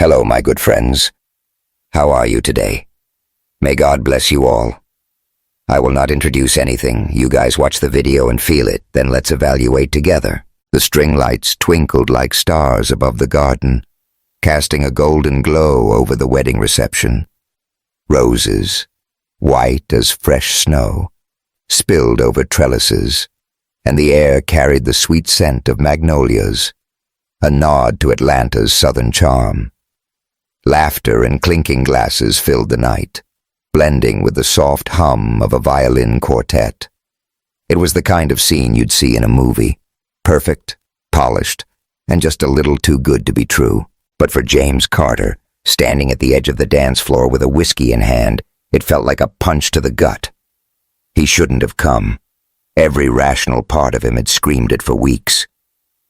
Hello, my good friends. How are you today? May God bless you all. I will not introduce anything. You guys watch the video and feel it, then let's evaluate together. The string lights twinkled like stars above the garden, casting a golden glow over the wedding reception. Roses, white as fresh snow, spilled over trellises, and the air carried the sweet scent of magnolias, a nod to Atlanta's southern charm. Laughter and clinking glasses filled the night, blending with the soft hum of a violin quartet. It was the kind of scene you'd see in a movie, perfect, polished, and just a little too good to be true. But for James Carter, standing at the edge of the dance floor with a whiskey in hand, it felt like a punch to the gut. He shouldn't have come. Every rational part of him had screamed it for weeks.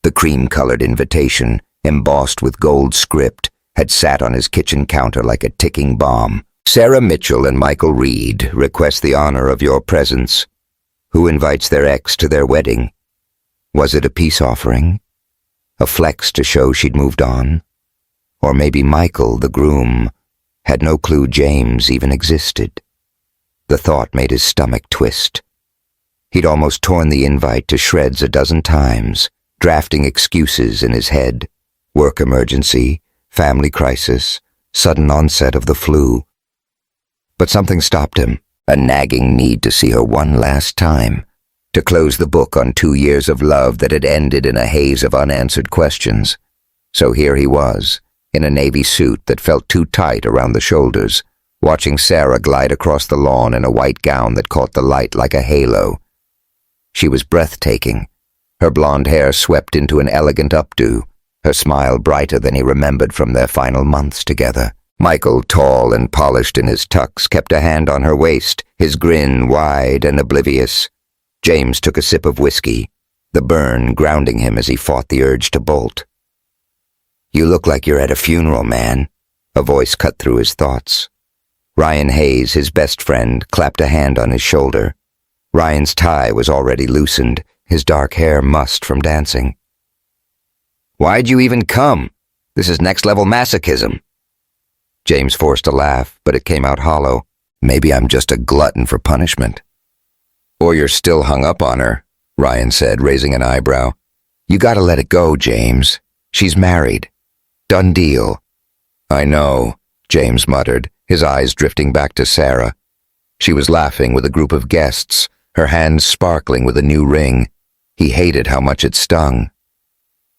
The cream-colored invitation, embossed with gold script, had sat on his kitchen counter like a ticking bomb. Sarah Mitchell and Michael Reed request the honor of your presence. Who invites their ex to their wedding? Was it a peace offering? A flex to show she'd moved on? Or maybe Michael, the groom, had no clue James even existed. The thought made his stomach twist. He'd almost torn the invite to shreds a dozen times, drafting excuses in his head. Work emergency, family crisis, sudden onset of the flu. But something stopped him, a nagging need to see her one last time, to close the book on 2 years of love that had ended in a haze of unanswered questions. So here he was, in a navy suit that felt too tight around the shoulders, watching Sarah glide across the lawn in a white gown that caught the light like a halo. She was breathtaking, her blonde hair swept into an elegant updo, her smile brighter than he remembered from their final months together. Michael, tall and polished in his tux, kept a hand on her waist, his grin wide and oblivious. James took a sip of whiskey, the burn grounding him as he fought the urge to bolt. "You look like you're at a funeral, man," a voice cut through his thoughts. Ryan Hayes, his best friend, clapped a hand on his shoulder. Ryan's tie was already loosened, his dark hair mussed from dancing. "Why'd you even come? This is next-level masochism." James forced a laugh, but it came out hollow. "Maybe I'm just a glutton for punishment." "Or you're still hung up on her," Ryan said, raising an eyebrow. "You gotta let it go, James. She's married. Done deal." "I know," James muttered, his eyes drifting back to Sarah. She was laughing with a group of guests, her hands sparkling with a new ring. He hated how much it stung.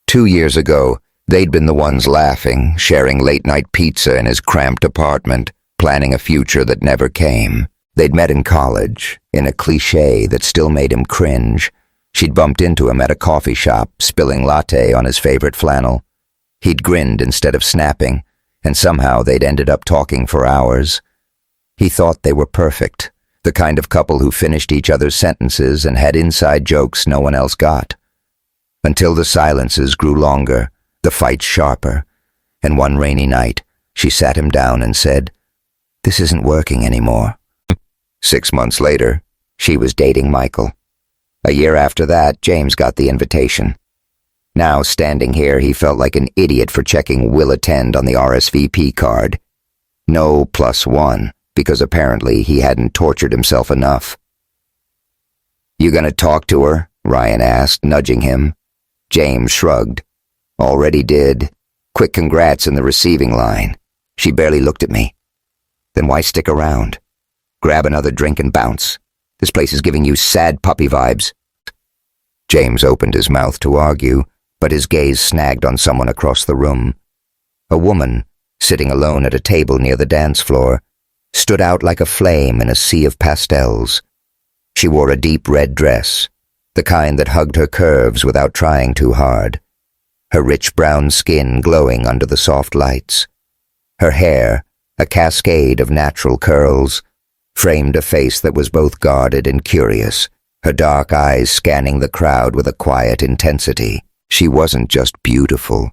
2 years ago, they'd been the ones laughing, sharing late-night pizza in his cramped apartment, planning a future that never came. They'd met in college, in a cliché that still made him cringe. She'd bumped into him at a coffee shop, spilling latte on his favorite flannel. He'd grinned instead of snapping, and somehow they'd ended up talking for hours. He thought they were perfect, the kind of couple who finished each other's sentences and had inside jokes no one else got. Until the silences grew longer, the fights sharper, and one rainy night, she sat him down and said, "This isn't working anymore." 6 months later, she was dating Michael. A year after that, James got the invitation. Now, standing here, he felt like an idiot for checking "will attend" on the RSVP card. No +1, because apparently he hadn't tortured himself enough. "You gonna talk to her?" Ryan asked, nudging him. James shrugged. "Already did. Quick congrats in the receiving line. She barely looked at me." "Then why stick around? Grab another drink and bounce. This place is giving you sad puppy vibes." James opened his mouth to argue, but his gaze snagged on someone across the room. A woman, sitting alone at a table near the dance floor, stood out like a flame in a sea of pastels. She wore a deep red dress, the kind that hugged her curves without trying too hard, her rich brown skin glowing under the soft lights. Her hair, a cascade of natural curls, framed a face that was both guarded and curious, her dark eyes scanning the crowd with a quiet intensity. She wasn't just beautiful.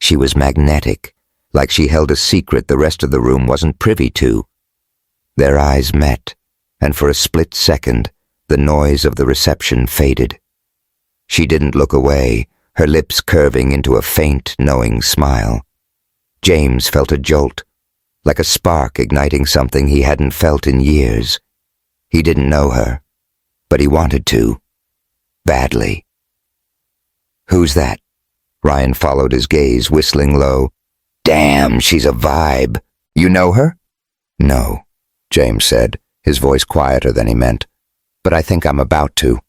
She was magnetic, like she held a secret the rest of the room wasn't privy to. Their eyes met, and for a split second, the noise of the reception faded. She didn't look away, her lips curving into a faint, knowing smile. James felt a jolt, like a spark igniting something he hadn't felt in years. He didn't know her, but he wanted to. Badly. "Who's that?" Ryan followed his gaze, whistling low. "Damn, she's a vibe. You know her?" "No," James said, his voice quieter than he meant. "But I think I'm about to."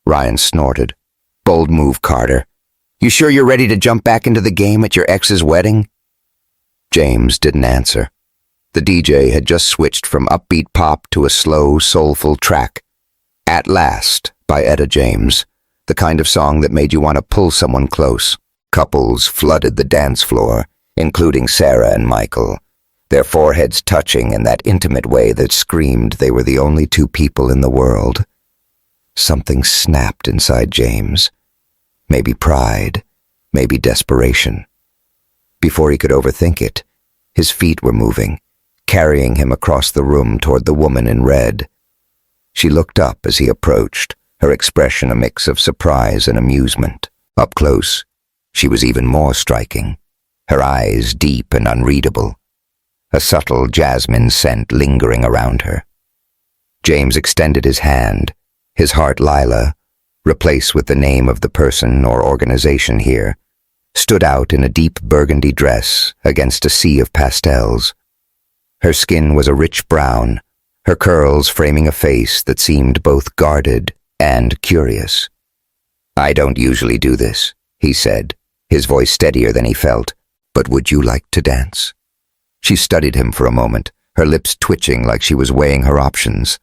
Ryan snorted. "Bold move, Carter. You sure you're ready to jump back into the game at your ex's wedding?" James didn't answer. The DJ had just switched from upbeat pop to a slow, soulful track. At Last by Etta James, the kind of song that made you want to pull someone close. Couples flooded the dance floor, including Sarah and Michael, their foreheads touching in that intimate way that screamed they were the only two people in the world. Something snapped inside James. Maybe pride, maybe desperation. Before he could overthink it, his feet were moving, carrying him across the room toward the woman in red. She looked up as he approached, her expression a mix of surprise and amusement. Up close, she was even more striking, her eyes deep and unreadable, a subtle jasmine scent lingering around her. James extended his hand, his heart Lila, replaced with the name of the person or organization here, stood out in a deep burgundy dress against a sea of pastels. Her skin was a rich brown, her curls framing a face that seemed both guarded and curious. "I don't usually do this," he said, his voice steadier than he felt. "But would you like to dance?" She studied him for a moment, her lips twitching like she was weighing her options.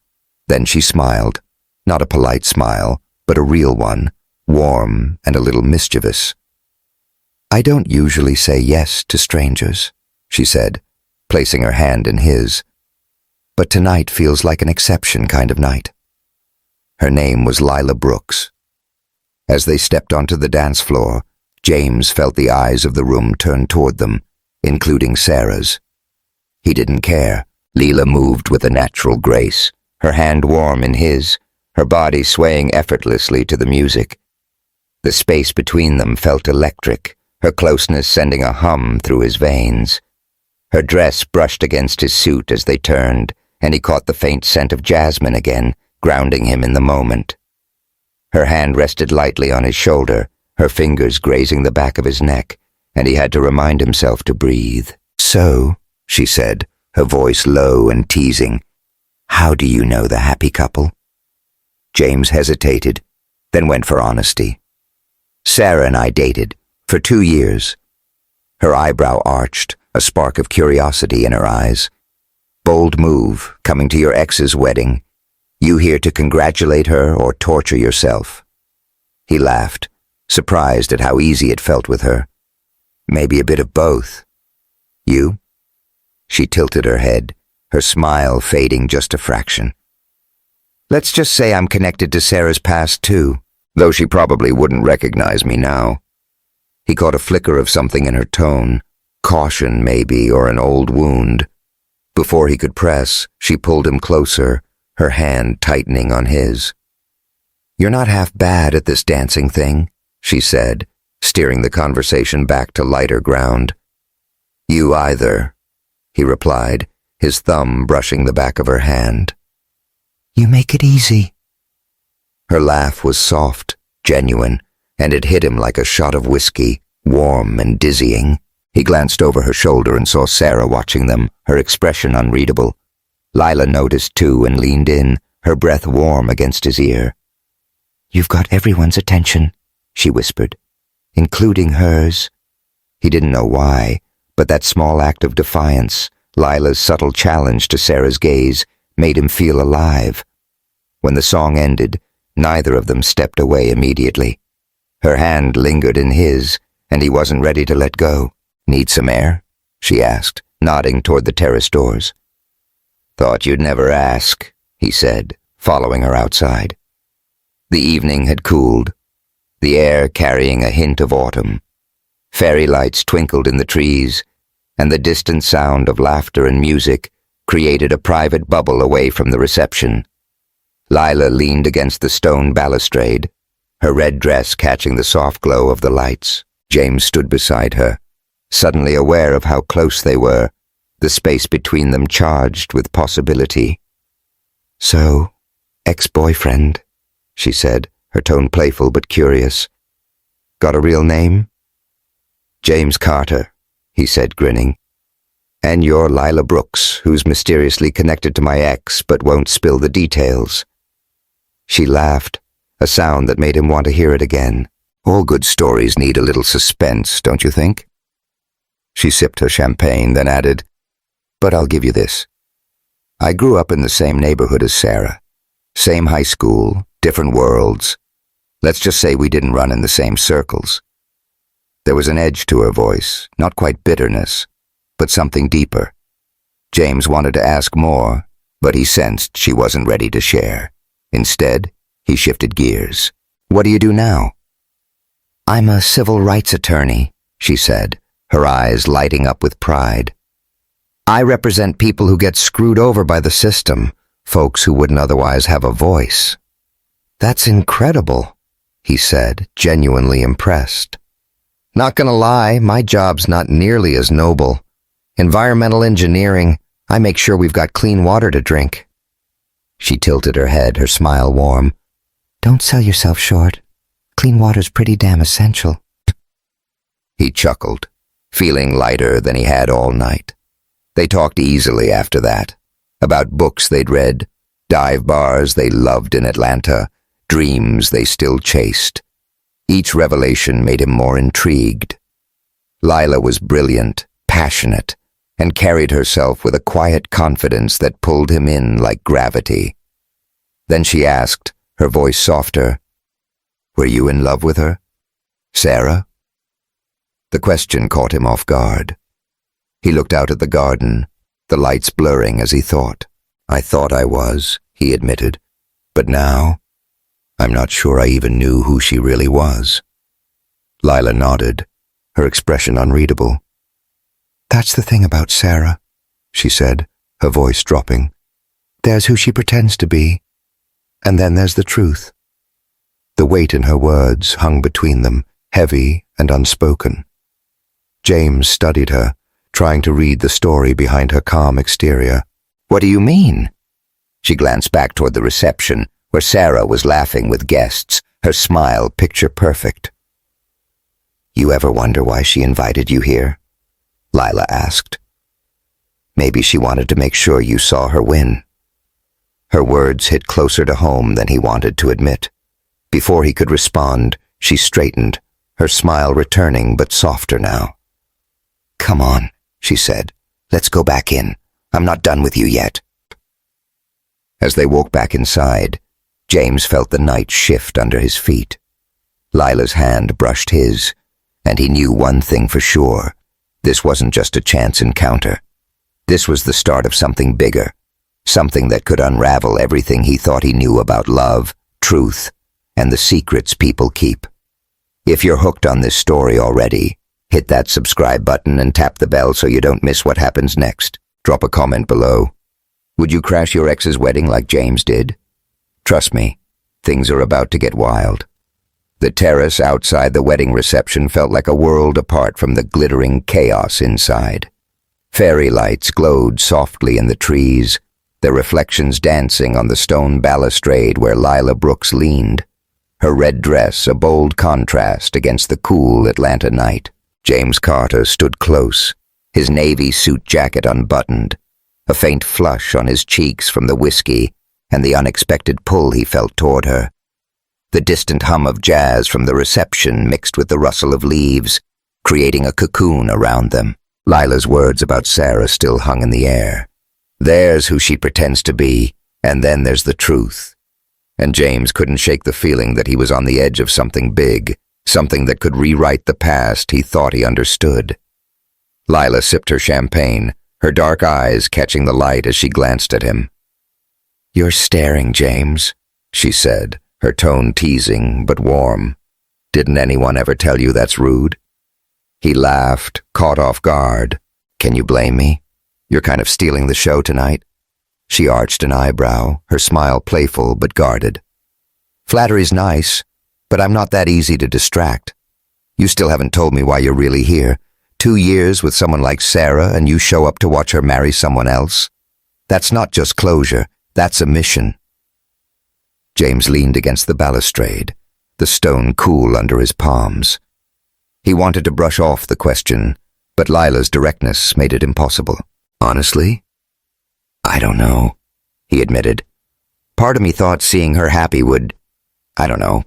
Then she smiled, not a polite smile, but a real one, warm and a little mischievous. "I don't usually say yes to strangers," she said, placing her hand in his. "But tonight feels like an exception kind of night." Her name was Lila Brooks. As they stepped onto the dance floor, James felt the eyes of the room turn toward them, including Sarah's. He didn't care. Lila moved with a natural grace, her hand warm in his, her body swaying effortlessly to the music. The space between them felt electric, her closeness sending a hum through his veins. Her dress brushed against his suit as they turned, and he caught the faint scent of jasmine again, grounding him in the moment. Her hand rested lightly on his shoulder, her fingers grazing the back of his neck, and he had to remind himself to breathe. "So," she said, her voice low and teasing, "how do you know the happy couple?" James hesitated, then went for honesty. "Sarah and I dated, for 2 years." Her eyebrow arched, a spark of curiosity in her eyes. "Bold move, coming to your ex's wedding. You here to congratulate her or torture yourself?" He laughed, surprised at how easy it felt with her. "Maybe a bit of both. You?" She tilted her head, her smile fading just a fraction. "Let's just say I'm connected to Sarah's past too, though she probably wouldn't recognize me now." He caught a flicker of something in her tone, caution maybe, or an old wound. Before he could press, she pulled him closer, her hand tightening on his. "You're not half bad at this dancing thing," she said, steering the conversation back to lighter ground. "You either," he replied, his thumb brushing the back of her hand. "You make it easy." Her laugh was soft, genuine, and it hit him like a shot of whiskey, warm and dizzying. He glanced over her shoulder and saw Sarah watching them, her expression unreadable. Lila noticed too and leaned in, her breath warm against his ear. "You've got everyone's attention," she whispered, "including hers." He didn't know why, but that small act of defiance, Lila's subtle challenge to Sarah's gaze, made him feel alive. When the song ended, neither of them stepped away immediately. Her hand lingered in his, and he wasn't ready to let go. "Need some air?" she asked, nodding toward the terrace doors. "Thought you'd never ask," he said, following her outside. The evening had cooled, the air carrying a hint of autumn. Fairy lights twinkled in the trees, and the distant sound of laughter and music created a private bubble away from the reception. Lila leaned against the stone balustrade, her red dress catching the soft glow of the lights. James stood beside her, suddenly aware of how close they were, the space between them charged with possibility. "So, ex-boyfriend," she said, her tone playful but curious. "Got a real name?" "James Carter," he said, grinning. "And you're Lila Brooks, who's mysteriously connected to my ex but won't spill the details." She laughed, a sound that made him want to hear it again. All good stories need a little suspense, don't you think? She sipped her champagne, then added, "But I'll give you this. I grew up in the same neighborhood as Sarah. Same high school, different worlds. Let's just say we didn't run in the same circles." There was an edge to her voice, not quite bitterness, but something deeper. James wanted to ask more, but he sensed she wasn't ready to share. Instead, he shifted gears. "What do you do now?" "I'm a civil rights attorney," she said, her eyes lighting up with pride. "I represent people who get screwed over by the system, folks who wouldn't otherwise have a voice." "That's incredible," he said, genuinely impressed. "Not gonna lie, my job's not nearly as noble. Environmental engineering, I make sure we've got clean water to drink." She tilted her head, her smile warm. "Don't sell yourself short. Clean water's pretty damn essential." He chuckled, feeling lighter than he had all night. They talked easily after that, about books they'd read, dive bars they loved in Atlanta, dreams they still chased. Each revelation made him more intrigued. Lila was brilliant, passionate, and carried herself with a quiet confidence that pulled him in like gravity. Then she asked, her voice softer, "Were you in love with her? Sarah?" The question caught him off guard. He looked out at the garden, the lights blurring as he thought. "I thought I was," he admitted, "but now, I'm not sure I even knew who she really was." Lila nodded, her expression unreadable. "That's the thing about Sarah," she said, her voice dropping. "There's who she pretends to be, and then there's the truth." The weight in her words hung between them, heavy and unspoken. James studied her, trying to read the story behind her calm exterior. "What do you mean?" She glanced back toward the reception, where Sarah was laughing with guests, her smile picture perfect. "You ever wonder why she invited you here?" Lila asked. "Maybe she wanted to make sure you saw her win." Her words hit closer to home than he wanted to admit. Before he could respond, she straightened, her smile returning but softer now. "Come on," she said. "Let's go back in. I'm not done with you yet." As they walked back inside, James felt the night shift under his feet. Lila's hand brushed his, and he knew one thing for sure. This wasn't just a chance encounter. This was the start of something bigger, something that could unravel everything he thought he knew about love, truth, and the secrets people keep. If you're hooked on this story already, hit that subscribe button and tap the bell so you don't miss what happens next. Drop a comment below. Would you crash your ex's wedding like James did? Trust me, things are about to get wild. The terrace outside the wedding reception felt like a world apart from the glittering chaos inside. Fairy lights glowed softly in the trees, their reflections dancing on the stone balustrade where Lila Brooks leaned, her red dress a bold contrast against the cool Atlanta night. James Carter stood close, his navy suit jacket unbuttoned, a faint flush on his cheeks from the whiskey and the unexpected pull he felt toward her. The distant hum of jazz from the reception mixed with the rustle of leaves, creating a cocoon around them. Lila's words about Sarah still hung in the air. There's who she pretends to be, and then there's the truth. And James couldn't shake the feeling that he was on the edge of something big, something that could rewrite the past he thought he understood. Lila sipped her champagne, her dark eyes catching the light as she glanced at him. "You're staring, James," she said, her tone teasing but warm. "Didn't anyone ever tell you that's rude?" He laughed, caught off guard. "Can you blame me? You're kind of stealing the show tonight." She arched an eyebrow, her smile playful but guarded. "Flattery's nice, but I'm not that easy to distract. You still haven't told me why you're really here. 2 years with someone like Sarah and you show up to watch her marry someone else? That's not just closure, that's a mission. James leaned against the balustrade, the stone cool under his palms. He wanted to brush off the question, but Lila's directness made it impossible. Honestly, I don't know, he admitted. Part of me thought seeing her happy would, I don't know,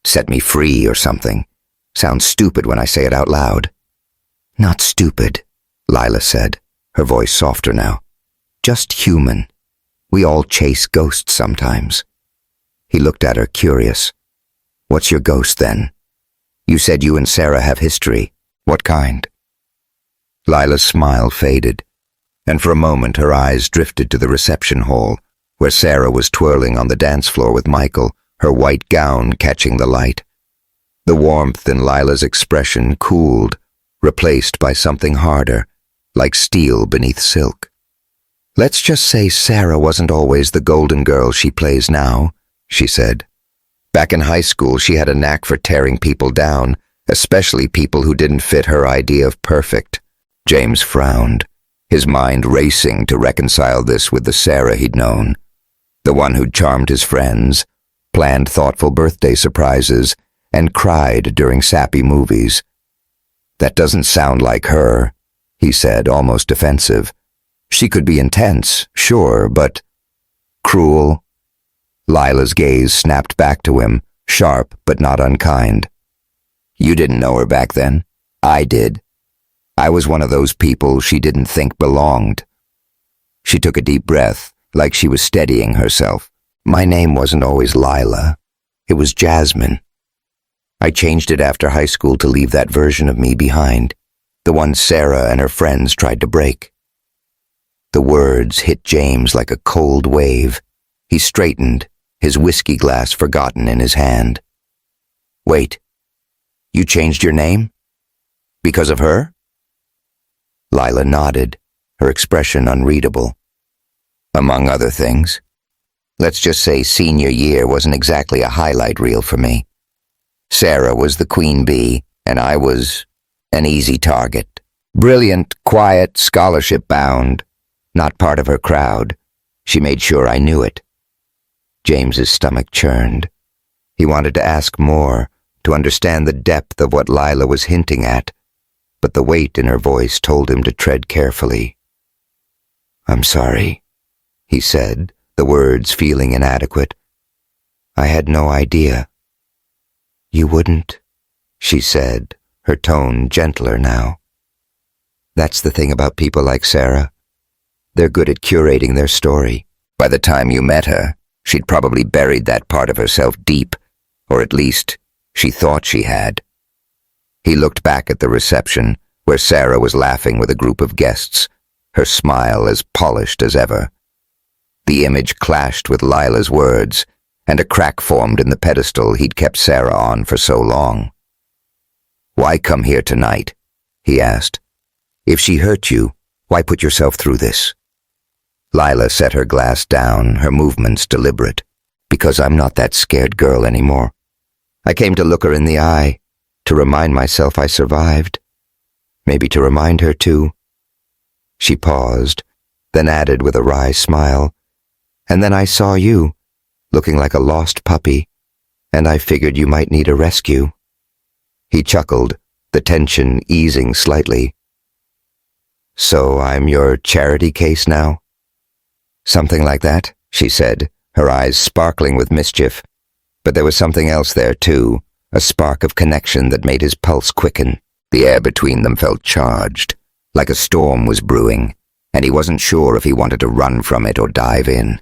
set me free or something. Sounds stupid when I say it out loud. Not stupid, Lila said, her voice softer now. Just human. We all chase ghosts sometimes. He looked at her, curious. What's your ghost, then? You said you and Sarah have history. What kind? Lila's smile faded, and for a moment her eyes drifted to the reception hall, where Sarah was twirling on the dance floor with Michael, her white gown catching the light. The warmth in Lila's expression cooled, replaced by something harder, like steel beneath silk. Let's just say Sarah wasn't always the golden girl she plays now, she said. Back in high school, she had a knack for tearing people down, especially people who didn't fit her idea of perfect. James frowned, his mind racing to reconcile this with the Sarah he'd known. The one who'd charmed his friends, planned thoughtful birthday surprises, and cried during sappy movies. That doesn't sound like her, he said, almost defensive. She could be intense, sure, but cruel. Lila's gaze snapped back to him, sharp but not unkind. You didn't know her back then. I did. I was one of those people she didn't think belonged. She took a deep breath, like she was steadying herself. My name wasn't always Lila. It was Jasmine. I changed it after high school to leave that version of me behind, the one Sarah and her friends tried to break. The words hit James like a cold wave. He straightened, his whiskey glass forgotten in his hand. Wait, you changed your name? Because of her? Lila nodded, her expression unreadable. Among other things. Let's just say senior year wasn't exactly a highlight reel for me. Sarah was the queen bee, and I was an easy target. Brilliant, quiet, scholarship-bound. Not part of her crowd. She made sure I knew it. James's stomach churned. He wanted to ask more, to understand the depth of what Lila was hinting at, but the weight in her voice told him to tread carefully. I'm sorry, he said, the words feeling inadequate. I had no idea. You wouldn't, she said, her tone gentler now. That's the thing about people like Sarah. They're good at curating their story. By the time you met her, she'd probably buried that part of herself deep, or at least she thought she had. He looked back at the reception, where Sarah was laughing with a group of guests, her smile as polished as ever. The image clashed with Lila's words, and a crack formed in the pedestal he'd kept Sarah on for so long. Why come here tonight? He asked. If she hurt you, why put yourself through this? Lila set her glass down, her movements deliberate. Because I'm not that scared girl anymore. I came to look her in the eye, to remind myself I survived. Maybe to remind her too. She paused, then added with a wry smile, and then I saw you, looking like a lost puppy, and I figured you might need a rescue. He chuckled, the tension easing slightly. So I'm your charity case now? Something like that, she said, her eyes sparkling with mischief. But there was something else there too, a spark of connection that made his pulse quicken. The air between them felt charged, like a storm was brewing, and he wasn't sure if he wanted to run from it or dive in.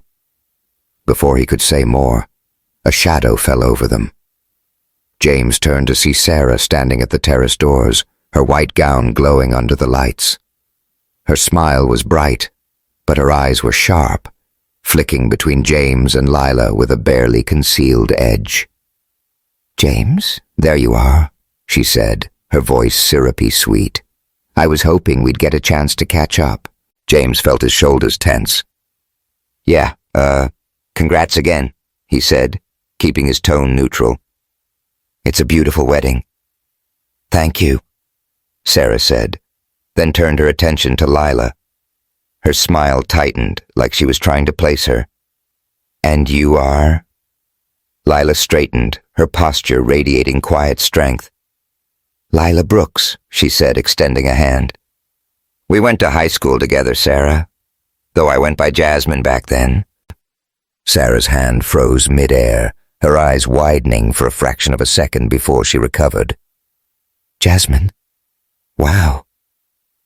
Before he could say more, a shadow fell over them. James turned to see Sarah standing at the terrace doors, her white gown glowing under the lights. Her smile was bright, but her eyes were sharp, flicking between James and Lila with a barely concealed edge. James, there you are, she said, her voice syrupy sweet. I was hoping we'd get a chance to catch up. James felt his shoulders tense. Yeah, congrats again, he said, keeping his tone neutral. It's a beautiful wedding. Thank you, Sarah said, then turned her attention to Lila. Her smile tightened, like she was trying to place her. "And you are?" Lila straightened, her posture radiating quiet strength. "Lila Brooks," she said, extending a hand. "We went to high school together, Sarah. Though I went by Jasmine back then." Sarah's hand froze mid-air, her eyes widening for a fraction of a second before she recovered. "Jasmine? Wow.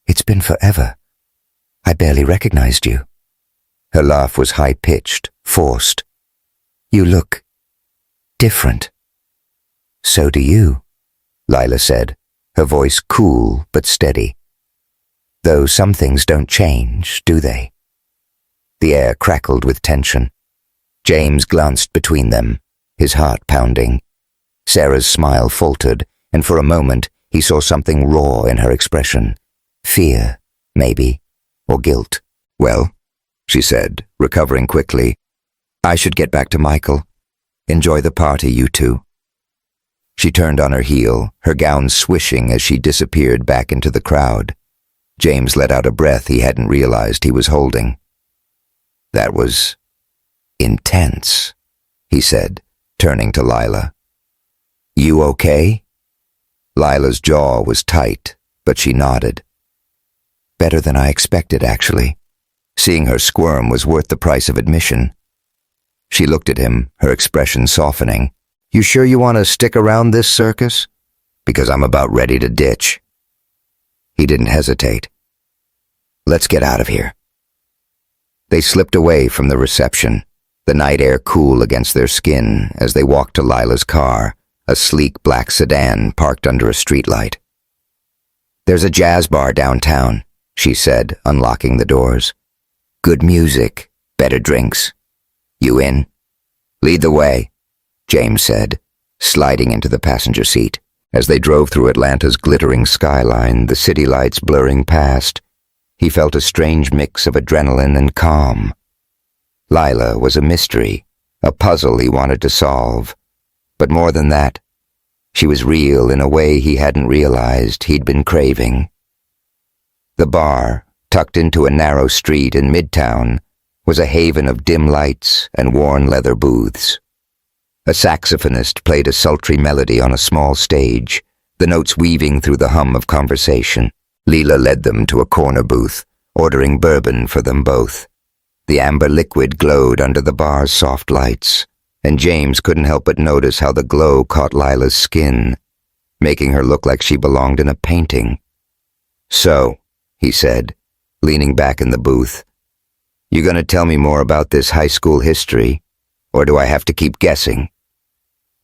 It's been forever. I barely recognized you." Her laugh was high-pitched, forced. "You look different." "So do you," Lila said, her voice cool but steady. "Though some things don't change, do they?" The air crackled with tension. James glanced between them, his heart pounding. Sarah's smile faltered, and for a moment he saw something raw in her expression. Fear, maybe, or guilt. "Well," she said, recovering quickly, "I should get back to Michael. Enjoy the party, you two." She turned on her heel, her gown swishing as she disappeared back into the crowd. James let out a breath he hadn't realized he was holding. "That was intense," he said, turning to Lila. "You okay?" Lila's jaw was tight, but she nodded. "Better than I expected, actually. Seeing her squirm was worth the price of admission." She looked at him, her expression softening. "You sure you want to stick around this circus? Because I'm about ready to ditch." He didn't hesitate. "Let's get out of here." They slipped away from the reception, the night air cool against their skin as they walked to Lila's car, a sleek black sedan parked under a streetlight. "There's a jazz bar downtown," she said, unlocking the doors. "Good music, better drinks. You in?" "Lead the way," James said, sliding into the passenger seat. As they drove through Atlanta's glittering skyline, the city lights blurring past, he felt a strange mix of adrenaline and calm. Lila was a mystery, a puzzle he wanted to solve. But more than that, she was real in a way he hadn't realized he'd been craving. The bar, tucked into a narrow street in Midtown, was a haven of dim lights and worn leather booths. A saxophonist played a sultry melody on a small stage, the notes weaving through the hum of conversation. Lila led them to a corner booth, ordering bourbon for them both. The amber liquid glowed under the bar's soft lights, and James couldn't help but notice how the glow caught Lila's skin, making her look like she belonged in a painting. "So," he said, leaning back in the booth, "you gonna tell me more about this high school history, or do I have to keep guessing?"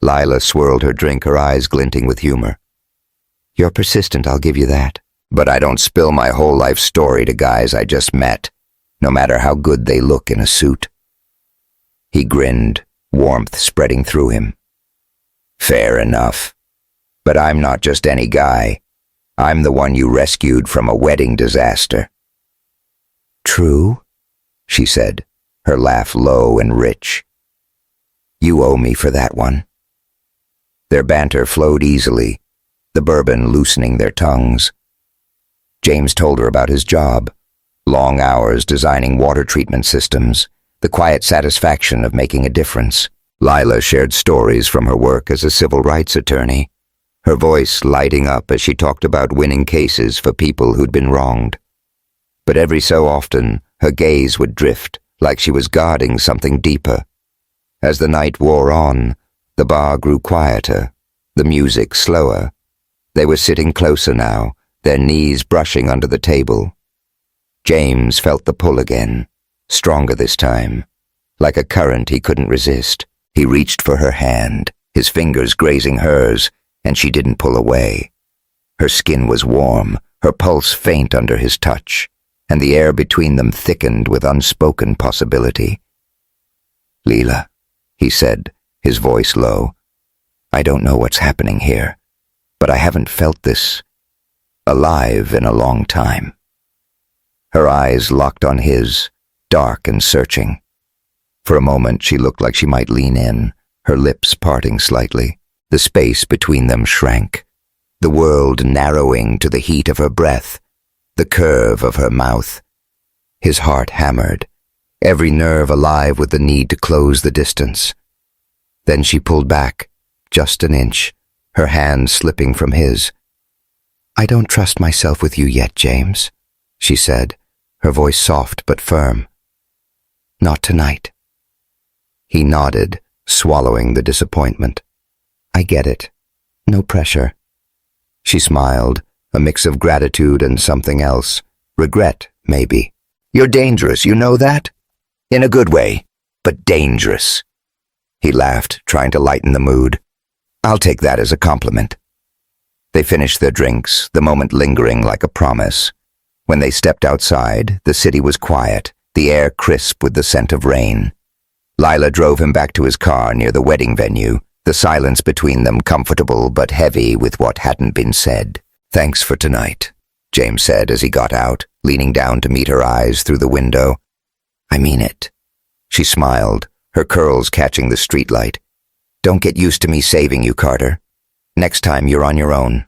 Lila swirled her drink, her eyes glinting with humor. "You're persistent, I'll give you that. But I don't spill my whole life story to guys I just met, no matter how good they look in a suit." He grinned, warmth spreading through him. "Fair enough. But I'm not just any guy. I'm the one you rescued from a wedding disaster." "True," she said, her laugh low and rich. "You owe me for that one." Their banter flowed easily, the bourbon loosening their tongues. James told her about his job, long hours designing water treatment systems, the quiet satisfaction of making a difference. Lila shared stories from her work as a civil rights attorney, her voice lighting up as she talked about winning cases for people who'd been wronged. But every so often, her gaze would drift, like she was guarding something deeper. As the night wore on, the bar grew quieter, the music slower. They were sitting closer now, their knees brushing under the table. James felt the pull again, stronger this time, like a current he couldn't resist. He reached for her hand, his fingers grazing hers, and she didn't pull away. Her skin was warm, her pulse faint under his touch, and the air between them thickened with unspoken possibility. "Lila," he said, his voice low, "I don't know what's happening here, but I haven't felt this alive in a long time." Her eyes locked on his, dark and searching. For a moment she looked like she might lean in, her lips parting slightly. The space between them shrank, the world narrowing to the heat of her breath. the curve of her mouth. His heart hammered, every nerve alive with the need to close the distance. Then she pulled back, just an inch, her hand slipping from his. "I don't trust myself with you yet, James," she said, her voice soft but firm. "Not tonight." He nodded, swallowing the disappointment. "I get it. No pressure." She smiled, a mix of gratitude and something else. Regret, maybe. "You're dangerous, you know that? In a good way, but dangerous." He laughed, trying to lighten the mood. "I'll take that as a compliment." They finished their drinks, the moment lingering like a promise. When they stepped outside, the city was quiet, the air crisp with the scent of rain. Lila drove him back to his car near the wedding venue, the silence between them comfortable but heavy with what hadn't been said. "Thanks for tonight," James said as he got out, leaning down to meet her eyes through the window. "I mean it." She smiled, her curls catching the streetlight. "Don't get used to me saving you, Carter. Next time you're on your own."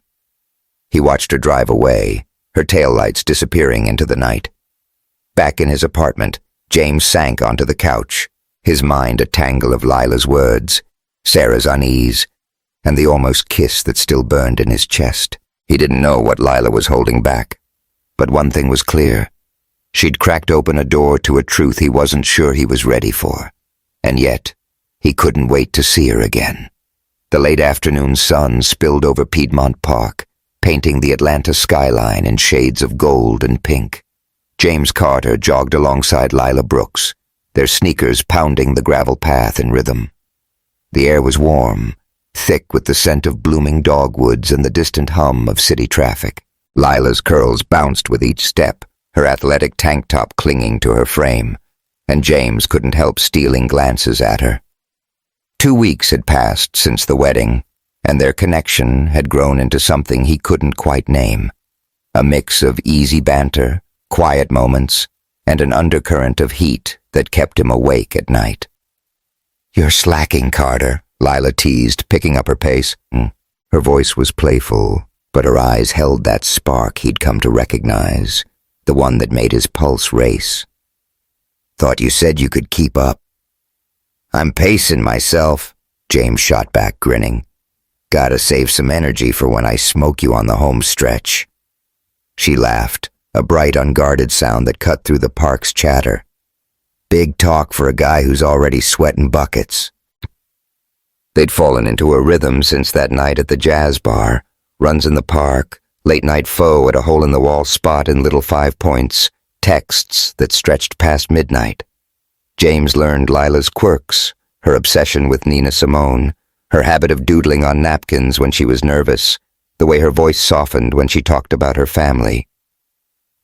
He watched her drive away, her taillights disappearing into the night. Back in his apartment, James sank onto the couch, his mind a tangle of Lila's words, Sarah's unease, and the almost kiss that still burned in his chest. He didn't know what Lila was holding back, but one thing was clear. She'd cracked open a door to a truth he wasn't sure he was ready for, and yet he couldn't wait to see her again. The late afternoon sun spilled over Piedmont Park, painting the Atlanta skyline in shades of gold and pink. James Carter jogged alongside Lila Brooks, their sneakers pounding the gravel path in rhythm. The air was warm, thick with the scent of blooming dogwoods and the distant hum of city traffic. Lila's curls bounced with each step, her athletic tank top clinging to her frame, and James couldn't help stealing glances at her. 2 weeks had passed since the wedding, and their connection had grown into something he couldn't quite name. A mix of easy banter, quiet moments, and an undercurrent of heat that kept him awake at night. "You're slacking, Carter," Lila teased, picking up her pace. Her voice was playful, but her eyes held that spark he'd come to recognize, the one that made his pulse race. "Thought you said you could keep up." "I'm pacing myself," James shot back, grinning. "Gotta save some energy for when I smoke you on the home stretch." She laughed, a bright, unguarded sound that cut through the park's chatter. "Big talk for a guy who's already sweating buckets." They'd fallen into a rhythm since that night at the jazz bar, runs in the park, late-night pho at a hole-in-the-wall spot in Little 5 Points, texts that stretched past midnight. James learned Lila's quirks, her obsession with Nina Simone, her habit of doodling on napkins when she was nervous, the way her voice softened when she talked about her family.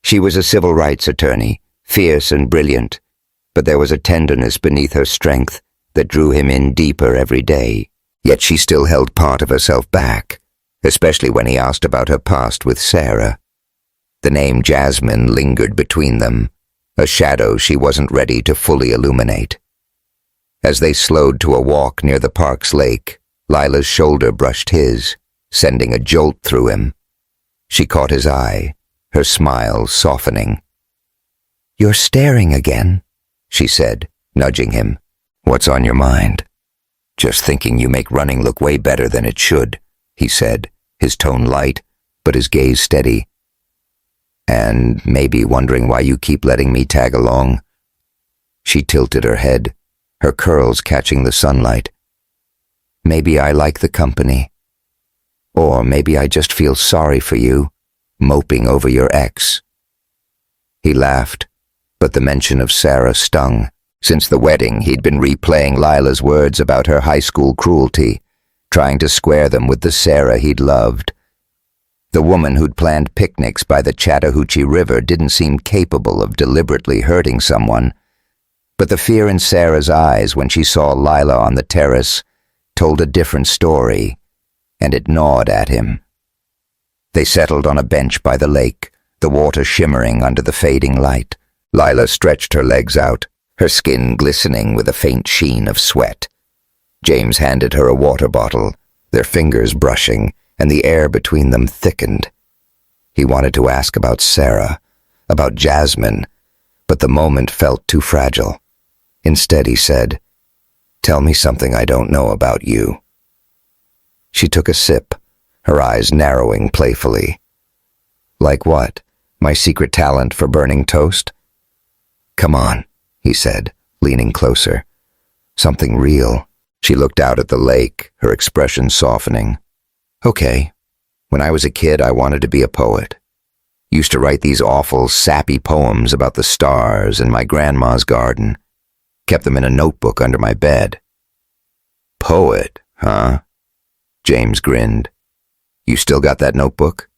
She was a civil rights attorney, fierce and brilliant, but there was a tenderness beneath her strength that drew him in deeper every day, yet she still held part of herself back, especially when he asked about her past with Sarah. The name Jasmine lingered between them, a shadow she wasn't ready to fully illuminate. As they slowed to a walk near the park's lake, Lila's shoulder brushed his, sending a jolt through him. She caught his eye, her smile softening. "You're staring again," she said, nudging him. "What's on your mind?" "Just thinking you make running look way better than it should," he said, his tone light, but his gaze steady. "And maybe wondering why you keep letting me tag along." She tilted her head, her curls catching the sunlight. "Maybe I like the company. Or maybe I just feel sorry for you, moping over your ex." He laughed, but the mention of Sarah stung. Since the wedding, he'd been replaying Lila's words about her high school cruelty, trying to square them with the Sarah he'd loved. The woman who'd planned picnics by the Chattahoochee River didn't seem capable of deliberately hurting someone, but the fear in Sarah's eyes when she saw Lila on the terrace told a different story, and it gnawed at him. They settled on a bench by the lake, the water shimmering under the fading light. Lila stretched her legs out, her skin glistening with a faint sheen of sweat. James handed her a water bottle, their fingers brushing, and the air between them thickened. He wanted to ask about Sarah, about Jasmine, but the moment felt too fragile. Instead, he said, "Tell me something I don't know about you." She took a sip, her eyes narrowing playfully. "Like what? My secret talent for burning toast?" "Come on," he said, leaning closer. "Something real." She looked out at the lake, her expression softening. "Okay. When I was a kid, I wanted to be a poet. Used to write these awful, sappy poems about the stars in my grandma's garden. Kept them in a notebook under my bed." "Poet, huh?" James grinned. "You still got that notebook?"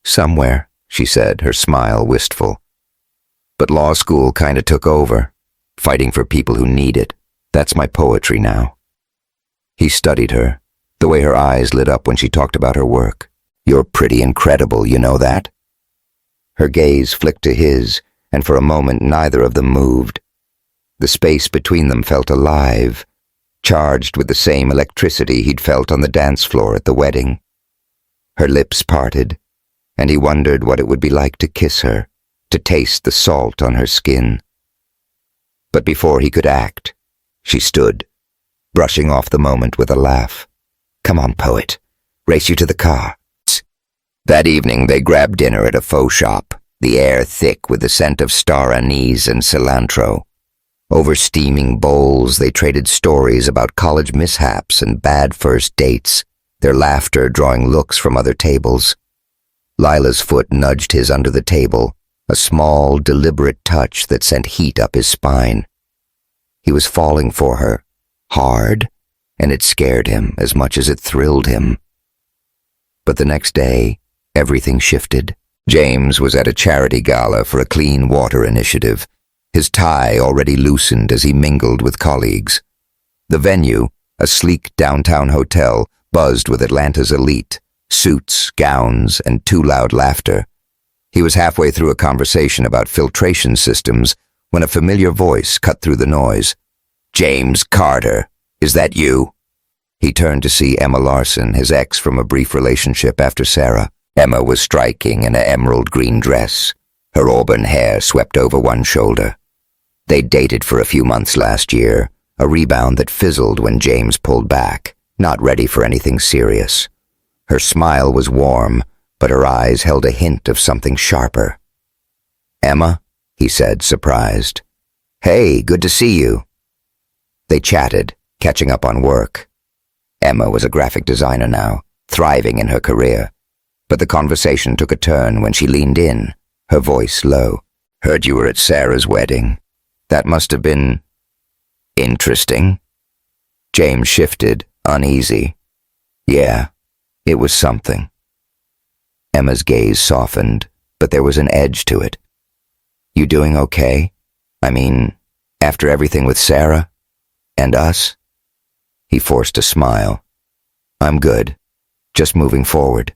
"Somewhere," she said, her smile wistful. "But law school kinda took over, fighting for people who need it. That's my poetry now." He studied her, the way her eyes lit up when she talked about her work. "You're pretty incredible, you know that?" Her gaze flicked to his, and for a moment neither of them moved. The space between them felt alive, charged with the same electricity he'd felt on the dance floor at the wedding. Her lips parted, and he wondered what it would be like to kiss her, to taste the salt on her skin. But before he could act, she stood, brushing off the moment with a laugh. "Come on, poet. Race you to the car." That evening they grabbed dinner at a faux shop, the air thick with the scent of star anise and cilantro. Over steaming bowls they traded stories about college mishaps and bad first dates, their laughter drawing looks from other tables. Lila's foot nudged his under the table, a small, deliberate touch that sent heat up his spine. He was falling for her, hard, and it scared him as much as it thrilled him. But the next day, everything shifted. James was at a charity gala for a clean water initiative, his tie already loosened as he mingled with colleagues. The venue, a sleek downtown hotel, buzzed with Atlanta's elite, suits, gowns, and too loud laughter. He was halfway through a conversation about filtration systems when a familiar voice cut through the noise. "James Carter, is that you?" He turned to see Emma Larson, his ex from a brief relationship after Sarah. Emma was striking in an emerald green dress, her auburn hair swept over one shoulder. They'd dated for a few months last year, a rebound that fizzled when James pulled back, not ready for anything serious. Her smile was warm, but her eyes held a hint of something sharper. "Emma?" he said, surprised. "Hey, good to see you." They chatted, catching up on work. Emma was a graphic designer now, thriving in her career. But the conversation took a turn when she leaned in, her voice low. "Heard you were at Sarah's wedding. That must have been interesting." James shifted, uneasy. "Yeah, it was something." Emma's gaze softened, but there was an edge to it. "You doing okay? I mean, after everything with Sarah? And us?" He forced a smile. "I'm good. Just moving forward."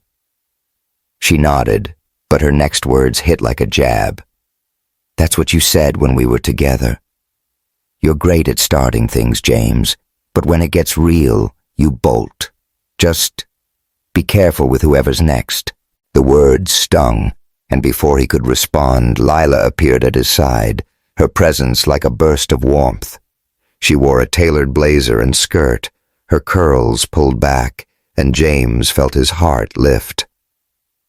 She nodded, but her next words hit like a jab. "That's what you said when we were together. You're great at starting things, James, but when it gets real, you bolt. Just be careful with whoever's next." The words stung, and before he could respond, Lila appeared at his side, her presence like a burst of warmth. She wore a tailored blazer and skirt, her curls pulled back, and James felt his heart lift.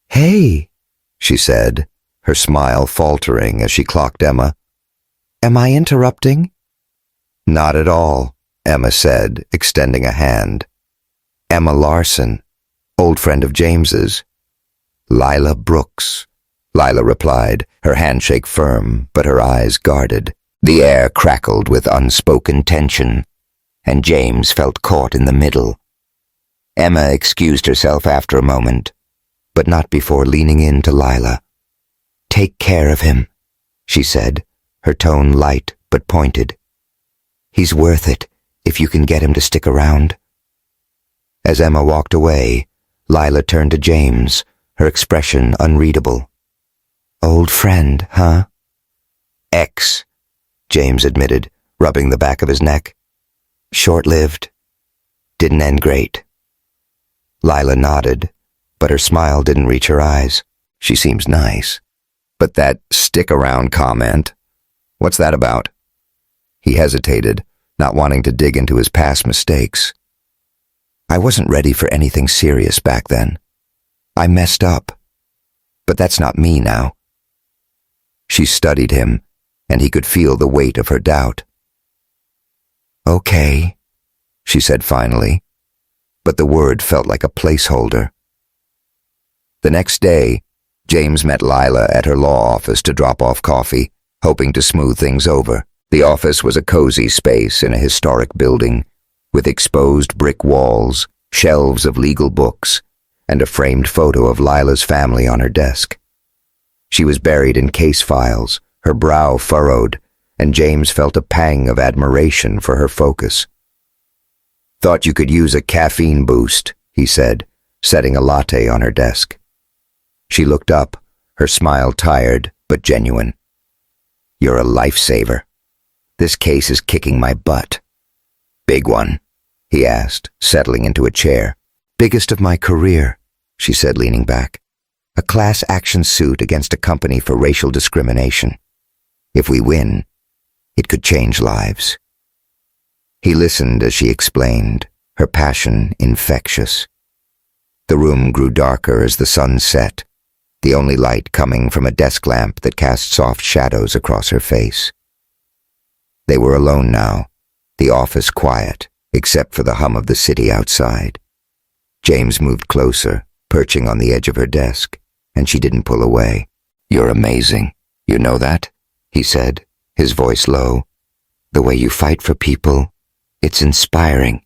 "Hey," she said, her smile faltering as she clocked Emma. "Am I interrupting?" "Not at all," Emma said, extending a hand. "Emma Larson, old friend of James's." "Lila Brooks," Lila replied, her handshake firm, but her eyes guarded. The air crackled with unspoken tension, and James felt caught in the middle. Emma excused herself after a moment, but not before leaning in to Lila. "Take care of him," she said, her tone light but pointed. "He's worth it, if you can get him to stick around." As Emma walked away, Lila turned to James, her expression unreadable. "Old friend, huh?" "Ex," James admitted, rubbing the back of his neck. "Short-lived. Didn't end great." Lila nodded, but her smile didn't reach her eyes. She seems nice. But that stick around comment, what's that about? He hesitated, not wanting to dig into his past mistakes. I wasn't ready for anything serious back then. I messed up. But that's not me now. She studied him, and he could feel the weight of her doubt. Okay, she said finally, but the word felt like a placeholder. The next day, James met Lila at her law office to drop off coffee, hoping to smooth things over. The office was a cozy space in a historic building, with exposed brick walls, shelves of legal books, and a framed photo of Lila's family on her desk. She was buried in case files, her brow furrowed, and James felt a pang of admiration for her focus. Thought you could use a caffeine boost, he said, setting a latte on her desk. She looked up, her smile tired but genuine. You're a lifesaver. This case is kicking my butt. Big one? He asked, settling into a chair. Biggest of my career, she said, leaning back. A class action suit against a company for racial discrimination. If we win, it could change lives. He listened as she explained, her passion infectious. The room grew darker as the sun set, the only light coming from a desk lamp that cast soft shadows across her face. They were alone now, the office quiet, except for the hum of the city outside. James moved closer, perching on the edge of her desk, and she didn't pull away. You're amazing. You know that? He said, his voice low. The way you fight for people, it's inspiring.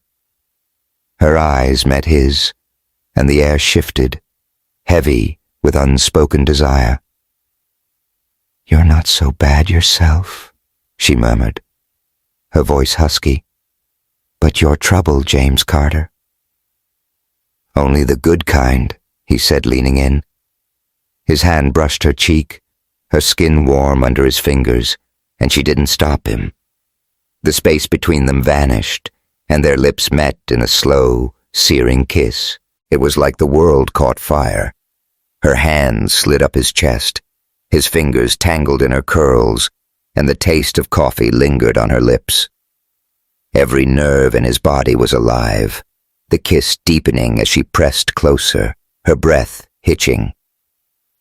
Her eyes met his, and the air shifted, heavy with unspoken desire. You're not so bad yourself, she murmured, her voice husky. But you're trouble, James Carter. Only the good kind, he said, leaning in. His hand brushed her cheek, her skin warm under his fingers, and she didn't stop him. The space between them vanished, and their lips met in a slow, searing kiss. It was like the world caught fire. Her hands slid up his chest, his fingers tangled in her curls, and the taste of coffee lingered on her lips. Every nerve in his body was alive, the kiss deepening as she pressed closer, her breath hitching.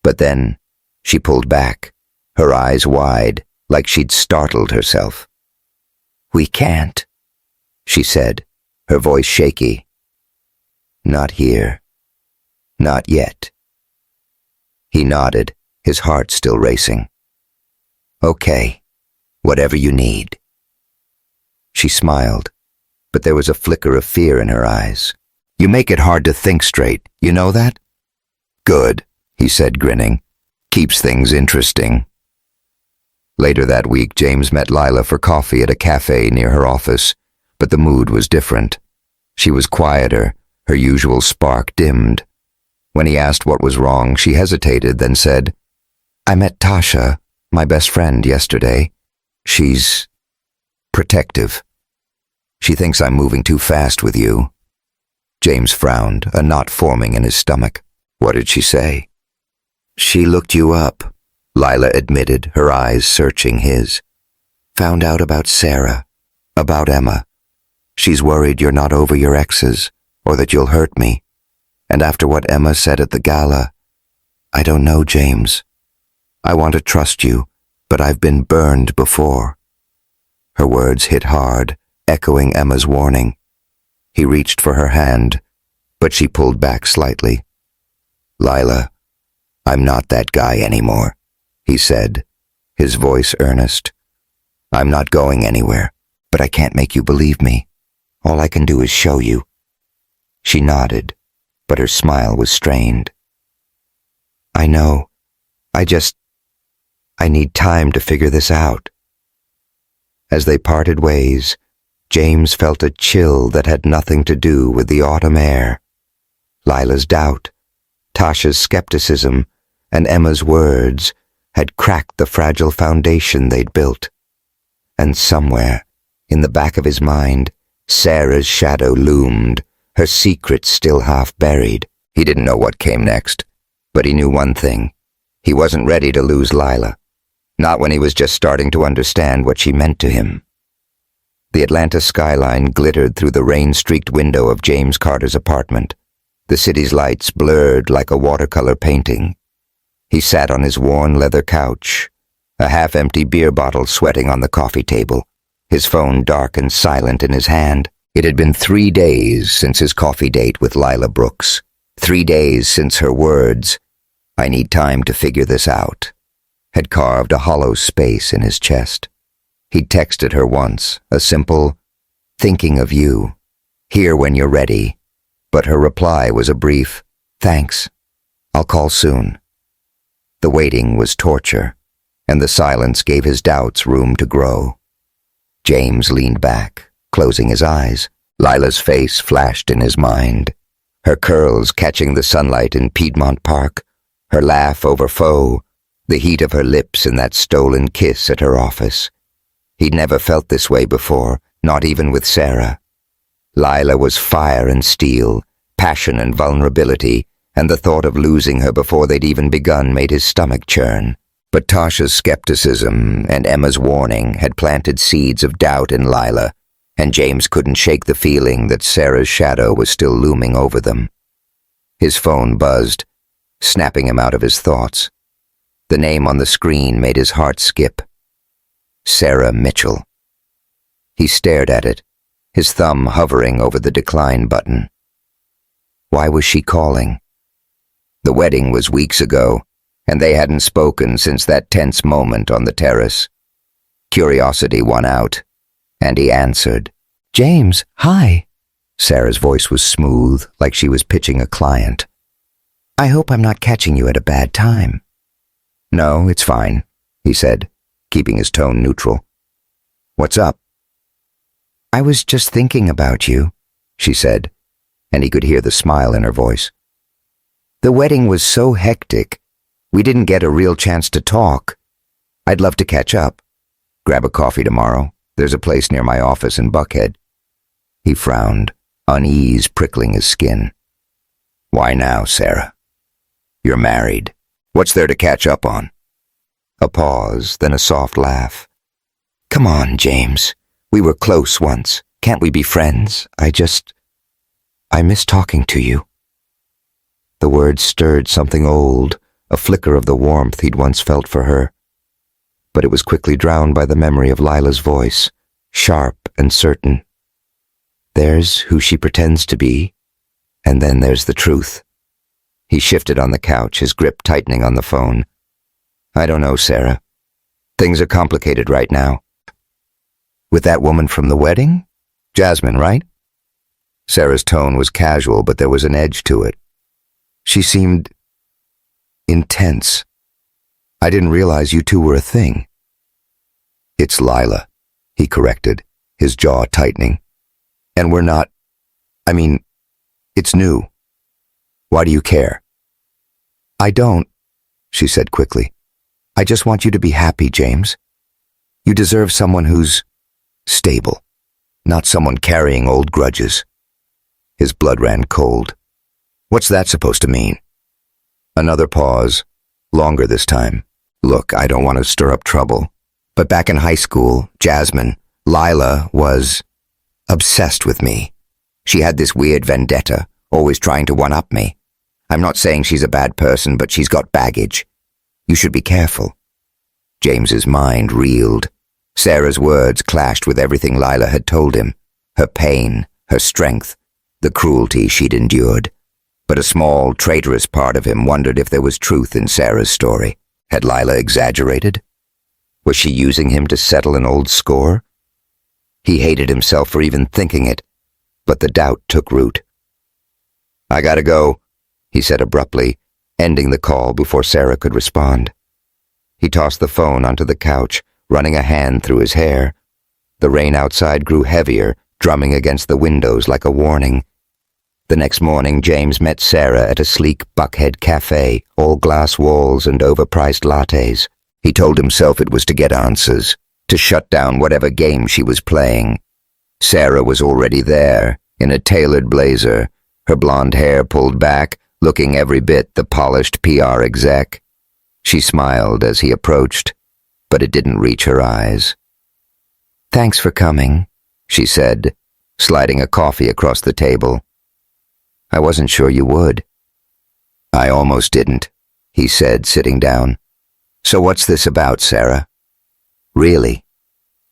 But then she pulled back, her eyes wide, like she'd startled herself. We can't, she said, her voice shaky. Not here. Not yet. He nodded, his heart still racing. Okay, whatever you need. She smiled, but there was a flicker of fear in her eyes. You make it hard to think straight, you know that? Good, he said, grinning. Keeps things interesting. Later that week, James met Lila for coffee at a cafe near her office, but the mood was different. She was quieter, her usual spark dimmed. When he asked what was wrong, she hesitated, then said, I met Tasha, my best friend, yesterday. She's protective. She thinks I'm moving too fast with you. James frowned, a knot forming in his stomach. What did she say? She looked you up, Lila admitted, her eyes searching his. Found out about Sarah, about Emma. She's worried you're not over your exes, or that you'll hurt me. And after what Emma said at the gala, I don't know, James. I want to trust you, but I've been burned before. Her words hit hard, echoing Emma's warning. He reached for her hand, but she pulled back slightly. Lila, I'm not that guy anymore, he said, his voice earnest. I'm not going anywhere, but I can't make you believe me. All I can do is show you. She nodded, but her smile was strained. I know. I need time to figure this out. As they parted ways, James felt a chill that had nothing to do with the autumn air. Lila's doubt, Tasha's skepticism, and Emma's words had cracked the fragile foundation they'd built. And somewhere, in the back of his mind, Sarah's shadow loomed, her secret still half buried. He didn't know what came next, but he knew one thing. He wasn't ready to lose Lila, not when he was just starting to understand what she meant to him. The Atlanta skyline glittered through the rain-streaked window of James Carter's apartment. The city's lights blurred like a watercolor painting. He sat on his worn leather couch, a half-empty beer bottle sweating on the coffee table, his phone dark and silent in his hand. It had been 3 days since his coffee date with Lila Brooks. 3 days since her words, "I need time to figure this out," had carved a hollow space in his chest. He'd texted her once, a simple, "Thinking of you, here when you're ready," but her reply was a brief, "Thanks, I'll call soon." The waiting was torture, and the silence gave his doubts room to grow. James leaned back, closing his eyes. Lila's face flashed in his mind, her curls catching the sunlight in Piedmont Park, her laugh over Faux, the heat of her lips in that stolen kiss at her office. He'd never felt this way before, not even with Sarah. Lila was fire and steel, passion and vulnerability, and the thought of losing her before they'd even begun made his stomach churn. But Tasha's skepticism and Emma's warning had planted seeds of doubt in Lila, and James couldn't shake the feeling that Sarah's shadow was still looming over them. His phone buzzed, snapping him out of his thoughts. The name on the screen made his heart skip. Sarah Mitchell. He stared at it, his thumb hovering over the decline button. Why was she calling? The wedding was weeks ago, and they hadn't spoken since that tense moment on the terrace. Curiosity won out, and he answered. "James, hi." Sarah's voice was smooth, like she was pitching a client. "I hope I'm not catching you at a bad time." "No, it's fine," he said, keeping his tone neutral. "What's up?" "I was just thinking about you," she said, and he could hear the smile in her voice. "The wedding was so hectic. We didn't get a real chance to talk. I'd love to catch up. Grab a coffee tomorrow. There's a place near my office in Buckhead." He frowned, unease prickling his skin. "Why now, Sarah? You're married. What's there to catch up on?" A pause, then a soft laugh. "Come on, James. We were close once. Can't we be friends? I miss talking to you." The words stirred something old, a flicker of the warmth he'd once felt for her. But it was quickly drowned by the memory of Lila's voice, sharp and certain. "There's who she pretends to be, and then there's the truth." He shifted on the couch, his grip tightening on the phone. "I don't know, Sarah. Things are complicated right now." "With that woman from the wedding? Jasmine, right?" Sarah's tone was casual, but there was an edge to it. She seemed intense. "I didn't realize you two were a thing." "It's Lila," he corrected, his jaw tightening. "And we're not... it's new. Why do you care?" "I don't," she said quickly. "I just want you to be happy, James. You deserve someone who's stable, not someone carrying old grudges." His blood ran cold. "What's that supposed to mean?" Another pause, longer this time. "Look, I don't want to stir up trouble, but back in high school, Jasmine, Lila, was obsessed with me. She had this weird vendetta, always trying to one-up me. I'm not saying she's a bad person, but she's got baggage. You should be careful." James's mind reeled. Sarah's words clashed with everything Lila had told him. Her pain, her strength, the cruelty she'd endured. But a small, traitorous part of him wondered if there was truth in Sarah's story. Had Lila exaggerated? Was she using him to settle an old score? He hated himself for even thinking it, but the doubt took root. "I gotta go," he said abruptly, ending the call before Sarah could respond. He tossed the phone onto the couch, running a hand through his hair. The rain outside grew heavier, drumming against the windows like a warning. The next morning, James met Sarah at a sleek Buckhead cafe, all glass walls and overpriced lattes. He told himself it was to get answers, to shut down whatever game she was playing. Sarah was already there, in a tailored blazer, her blonde hair pulled back, looking every bit the polished PR exec. She smiled as he approached, but it didn't reach her eyes. "Thanks for coming," she said, sliding a coffee across the table. "I wasn't sure you would." "I almost didn't," he said, sitting down. "So what's this about, Sarah?" "Really?"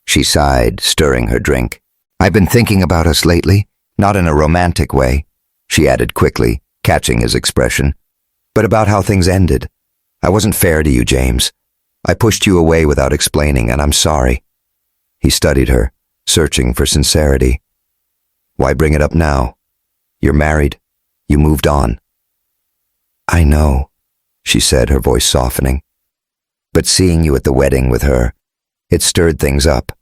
She sighed, stirring her drink. "I've been thinking about us lately, not in a romantic way," she added quickly, catching his expression, "but about how things ended. I wasn't fair to you, James. I pushed you away without explaining, and I'm sorry." He studied her, searching for sincerity. "Why bring it up now? You're married. You moved on." "I know," she said, her voice softening. "But seeing you at the wedding with her, it stirred things up.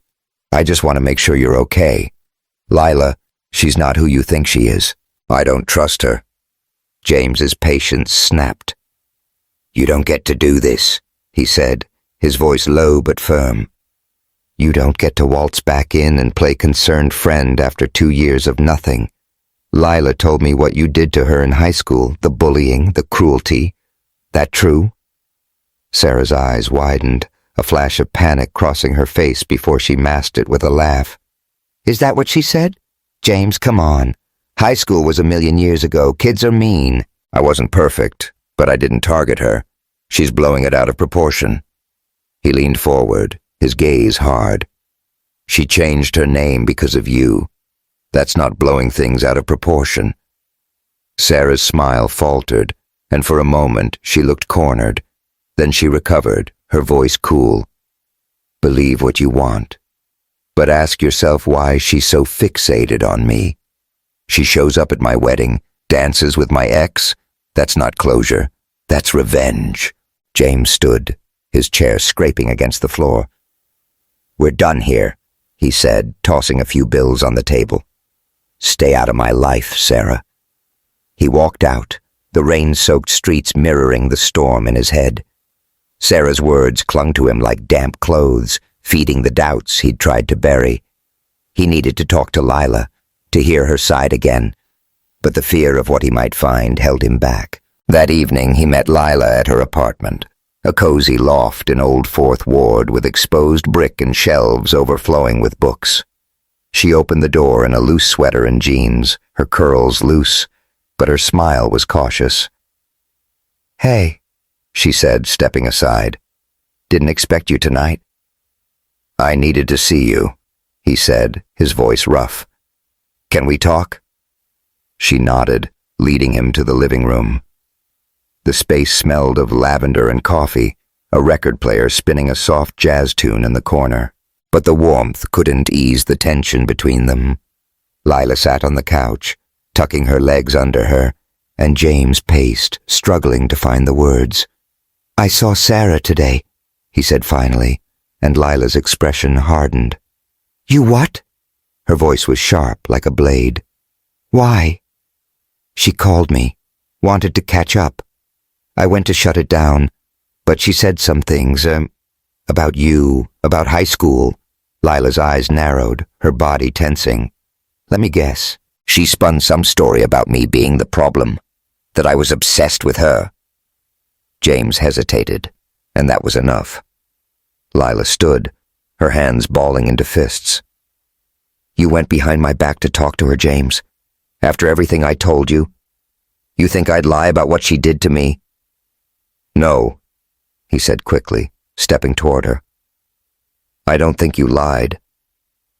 I just want to make sure you're okay. Lila, she's not who you think she is. I don't trust her." James's patience snapped. "You don't get to do this," he said, his voice low but firm. "You don't get to waltz back in and play concerned friend after 2 years of nothing. Lila told me what you did to her in high school, the bullying, the cruelty. That true?" Sarah's eyes widened, a flash of panic crossing her face before she masked it with a laugh. "Is that what she said? James, come on. High school was a million years ago. Kids are mean." "I wasn't perfect, but I didn't target her. She's blowing it out of proportion." He leaned forward, his gaze hard. "She changed her name because of you. That's not blowing things out of proportion." Sarah's smile faltered, and for a moment she looked cornered. Then she recovered, her voice cool. "Believe what you want, but ask yourself why she's so fixated on me. She shows up at my wedding, dances with my ex. That's not closure. That's revenge." James stood, his chair scraping against the floor. "We're done here," he said, tossing a few bills on the table. "Stay out of my life, Sarah." He walked out, the rain-soaked streets mirroring the storm in his head. Sarah's words clung to him like damp clothes, feeding the doubts he'd tried to bury. He needed to talk to Lila, to hear her side again, but the fear of what he might find held him back. That evening he met Lila at her apartment, a cozy loft in Old Fourth Ward with exposed brick and shelves overflowing with books. She opened the door in a loose sweater and jeans, her curls loose, but her smile was cautious. "Hey," she said, stepping aside. "Didn't expect you tonight." "I needed to see you," he said, his voice rough. "Can we talk?" She nodded, leading him to the living room. The space smelled of lavender and coffee, a record player spinning a soft jazz tune in the corner. But the warmth couldn't ease the tension between them. Lila sat on the couch, tucking her legs under her, and James paced, struggling to find the words. "I saw Sarah today," he said finally, and Lila's expression hardened. "You what?" Her voice was sharp, like a blade. "Why?" "She called me, wanted to catch up. I went to shut it down, but she said some things, about you, about high school." Lila's eyes narrowed, her body tensing. "Let me guess. She spun some story about me being the problem, that I was obsessed with her." James hesitated, and that was enough. Lila stood, her hands balling into fists. "You went behind my back to talk to her, James? After everything I told you? You think I'd lie about what she did to me?" "No," he said quickly, stepping toward her. "I don't think you lied,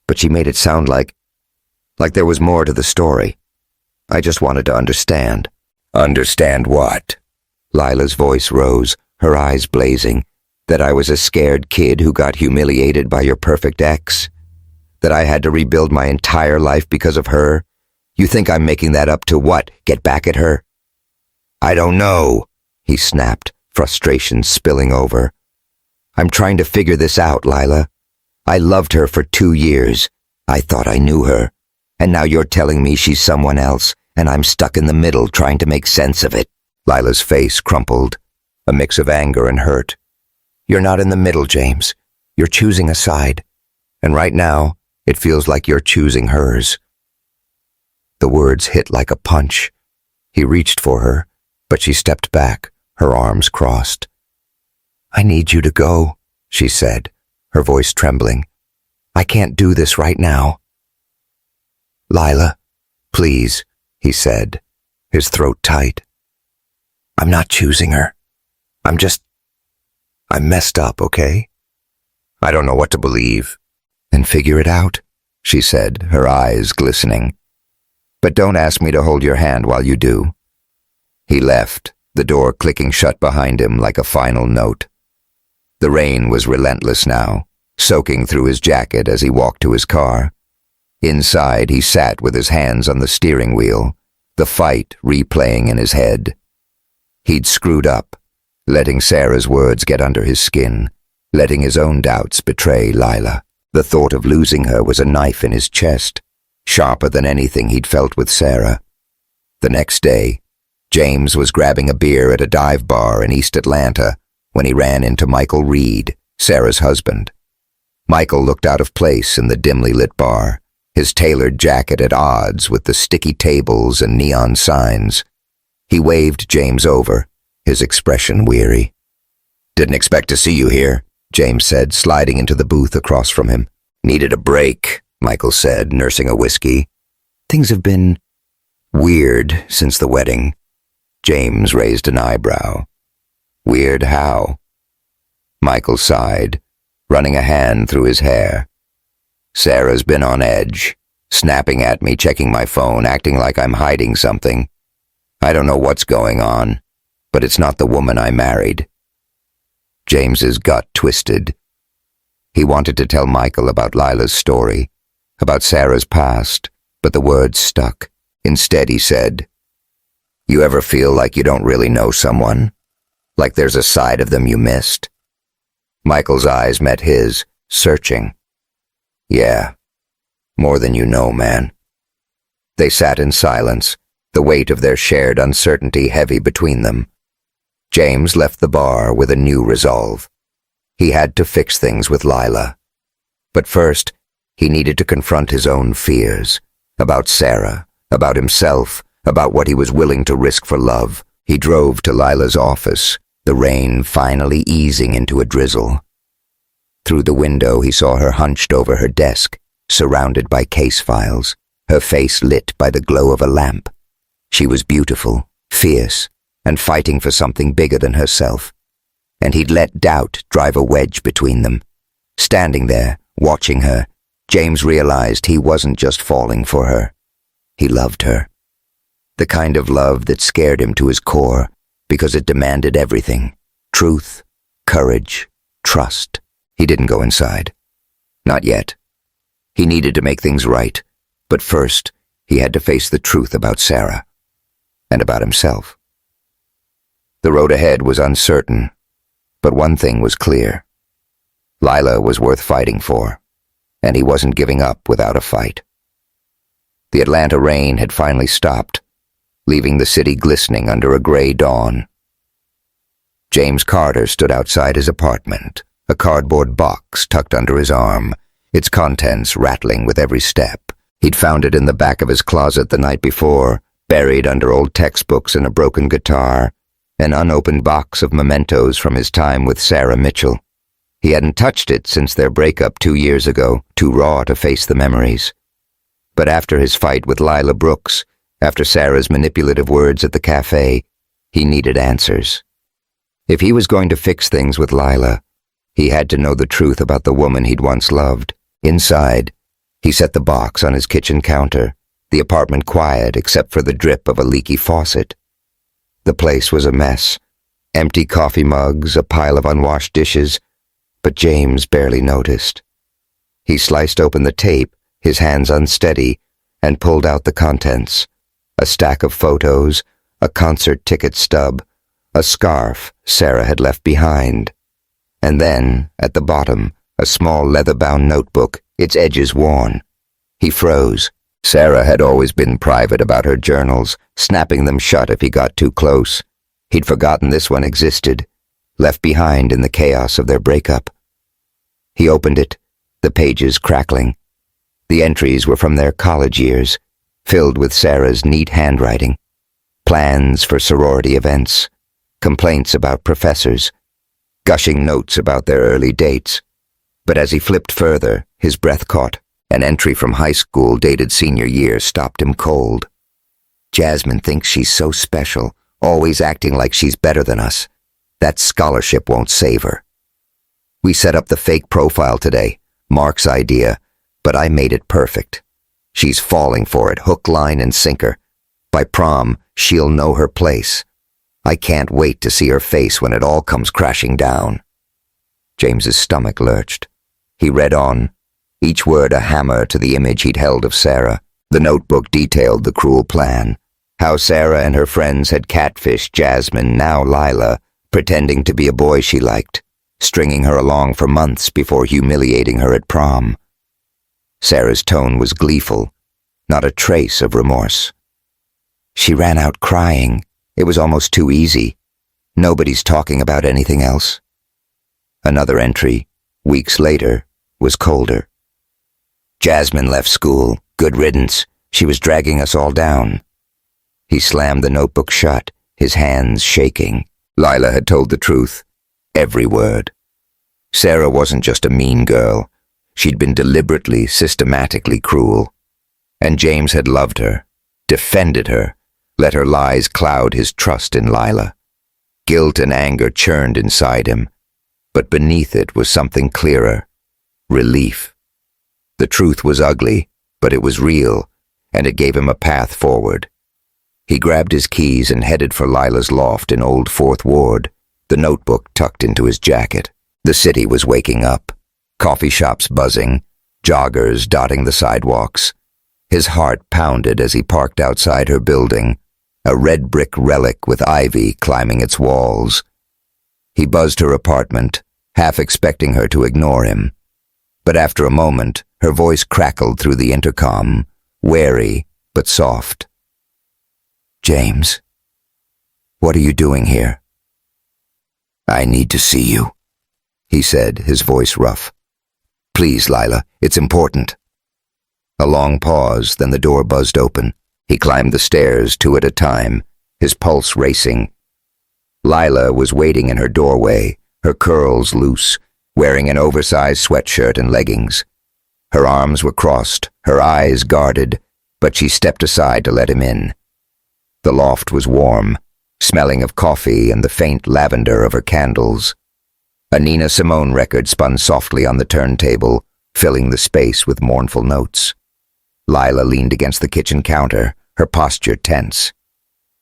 but she made it sound like there was more to the story. I just wanted to understand." "Understand what?" Lila's voice rose, her eyes blazing. "That I was a scared kid who got humiliated by your perfect ex? That I had to rebuild my entire life because of her? You think I'm making that up to what, get back at her?" "I don't know," he snapped, frustration spilling over. "I'm trying to figure this out, Lila. I loved her for 2 years. I thought I knew her. And now you're telling me she's someone else, and I'm stuck in the middle trying to make sense of it." Lila's face crumpled, a mix of anger and hurt. "You're not in the middle, James. You're choosing a side. And right now, it feels like you're choosing hers." The words hit like a punch. He reached for her, but she stepped back, her arms crossed. I need you to go, she said, her voice trembling. I can't do this right now. Lila, please, he said, his throat tight. I'm not choosing her. I'm messed up, okay? I don't know what to believe. Then figure it out, she said, her eyes glistening. But don't ask me to hold your hand while you do. He left, the door clicking shut behind him like a final note. The rain was relentless now, soaking through his jacket as he walked to his car. Inside, he sat with his hands on the steering wheel, the fight replaying in his head. He'd screwed up, letting Sarah's words get under his skin, letting his own doubts betray Lila. The thought of losing her was a knife in his chest, sharper than anything he'd felt with Sarah. The next day, James was grabbing a beer at a dive bar in East Atlanta when he ran into Michael Reed, Sarah's husband. Michael looked out of place in the dimly lit bar, his tailored jacket at odds with the sticky tables and neon signs. He waved James over, his expression weary. Didn't expect to see you here, James said, sliding into the booth across from him. Needed a break, Michael said, nursing a whiskey. Things have been weird since the wedding. James raised an eyebrow. Weird how? Michael sighed, running a hand through his hair. Sarah's been on edge, snapping at me, checking my phone, acting like I'm hiding something. I don't know what's going on, but it's not the woman I married. James's gut twisted. He wanted to tell Michael about Lila's story, about Sarah's past, but the words stuck. Instead, he said, You ever feel like you don't really know someone? Like there's a side of them you missed? Michael's eyes met his, searching. Yeah, more than you know, man. They sat in silence, the weight of their shared uncertainty heavy between them. James left the bar with a new resolve. He had to fix things with Lila. But first, he needed to confront his own fears, about Sarah, about himself, about what he was willing to risk for love. He drove to Lila's office, the rain finally easing into a drizzle. Through the window, he saw her hunched over her desk, surrounded by case files, her face lit by the glow of a lamp. She was beautiful, fierce, and fighting for something bigger than herself. And he'd let doubt drive a wedge between them. Standing there, watching her, James realized he wasn't just falling for her. He loved her. The kind of love that scared him to his core because it demanded everything. Truth, courage, trust. He didn't go inside. Not yet. He needed to make things right, but first, he had to face the truth about Sarah and about himself. The road ahead was uncertain, but one thing was clear. Lila was worth fighting for, and he wasn't giving up without a fight. The Atlanta rain had finally stopped, leaving the city glistening under a gray dawn. James Carter stood outside his apartment, a cardboard box tucked under his arm, its contents rattling with every step. He'd found it in the back of his closet the night before, buried under old textbooks and a broken guitar, an unopened box of mementos from his time with Sarah Mitchell. He hadn't touched it since their breakup 2 years ago, too raw to face the memories. But after his fight with Lila Brooks, after Sarah's manipulative words at the cafe, he needed answers. If he was going to fix things with Lila, he had to know the truth about the woman he'd once loved. Inside, he set the box on his kitchen counter, the apartment quiet except for the drip of a leaky faucet. The place was a mess. Empty coffee mugs, a pile of unwashed dishes, but James barely noticed. He sliced open the tape, his hands unsteady, and pulled out the contents. A stack of photos, a concert ticket stub, a scarf Sarah had left behind. And then, at the bottom, a small leather-bound notebook, its edges worn. He froze. Sarah had always been private about her journals, snapping them shut if he got too close. He'd forgotten this one existed, left behind in the chaos of their breakup. He opened it, the pages crackling. The entries were from their college years, filled with Sarah's neat handwriting. Plans for sorority events, complaints about professors, gushing notes about their early dates. But as he flipped further, his breath caught. An entry from high school dated senior year stopped him cold. Jasmine thinks she's so special, always acting like she's better than us. That scholarship won't save her. We set up the fake profile today, Mark's idea, but I made it perfect. She's falling for it, hook, line, and sinker. By prom, she'll know her place. I can't wait to see her face when it all comes crashing down. James's stomach lurched. He read on, each word a hammer to the image he'd held of Sarah. The notebook detailed the cruel plan, how Sarah and her friends had catfished Jasmine, now Lila, pretending to be a boy she liked, stringing her along for months before humiliating her at prom. Sarah's tone was gleeful, not a trace of remorse. She ran out crying. It was almost too easy. Nobody's talking about anything else. Another entry, weeks later, was colder. Jasmine left school. Good riddance. She was dragging us all down. He slammed the notebook shut, his hands shaking. Lila had told the truth. Every word. Sarah wasn't just a mean girl. She'd been deliberately, systematically cruel. And James had loved her, defended her, let her lies cloud his trust in Lila. Guilt and anger churned inside him, but beneath it was something clearer. Relief. The truth was ugly, but it was real, and it gave him a path forward. He grabbed his keys and headed for Lila's loft in Old Fourth Ward, the notebook tucked into his jacket. The city was waking up, coffee shops buzzing, joggers dotting the sidewalks. His heart pounded as he parked outside her building, a red brick relic with ivy climbing its walls. He buzzed her apartment, half expecting her to ignore him. But after a moment, her voice crackled through the intercom, wary but soft. "James, what are you doing here?" "I need to see you," he said, his voice rough. "Please, Lila, it's important." A long pause, then the door buzzed open. He climbed the stairs, two at a time, his pulse racing. Lila was waiting in her doorway, her curls loose, wearing an oversized sweatshirt and leggings. Her arms were crossed, her eyes guarded, but she stepped aside to let him in. The loft was warm, smelling of coffee and the faint lavender of her candles. A Nina Simone record spun softly on the turntable, filling the space with mournful notes. Lila leaned against the kitchen counter, her posture tense.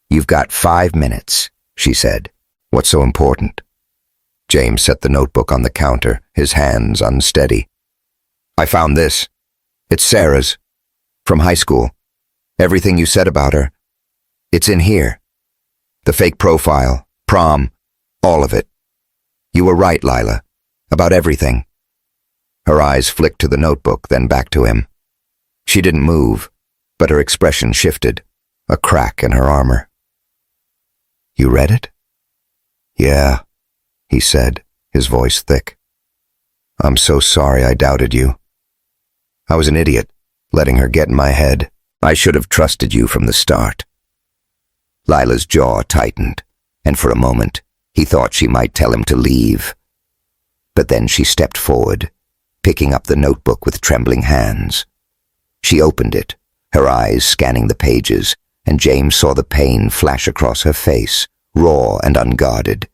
"You've got 5 minutes," she said. "What's so important?" James set the notebook on the counter, his hands unsteady. "I found this. It's Sarah's. From high school. Everything you said about her. It's in here. The fake profile, prom, all of it. You were right, Lila, about everything." Her eyes flicked to the notebook, then back to him. She didn't move, but her expression shifted, a crack in her armor. "You read it?" "Yeah," he said, his voice thick. "I'm so sorry I doubted you. I was an idiot, letting her get in my head. I should have trusted you from the start." Lila's jaw tightened, and for a moment, he thought she might tell him to leave. But then she stepped forward, picking up the notebook with trembling hands. She opened it, her eyes scanning the pages, and James saw the pain flash across her face, raw and unguarded.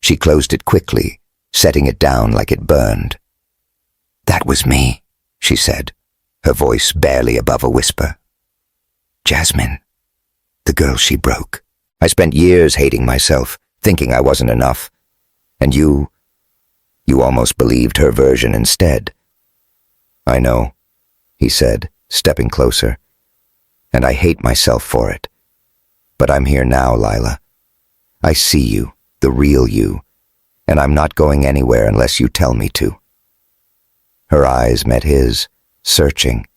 She closed it quickly, setting it down like it burned. "That was me," she said, her voice barely above a whisper. "Jasmine, the girl she broke. I spent years hating myself, thinking I wasn't enough. And you almost believed her version instead." "I know," he said, stepping closer. "And I hate myself for it. But I'm here now, Lila. I see you, the real you, and I'm not going anywhere unless you tell me to." Her eyes met his, searching,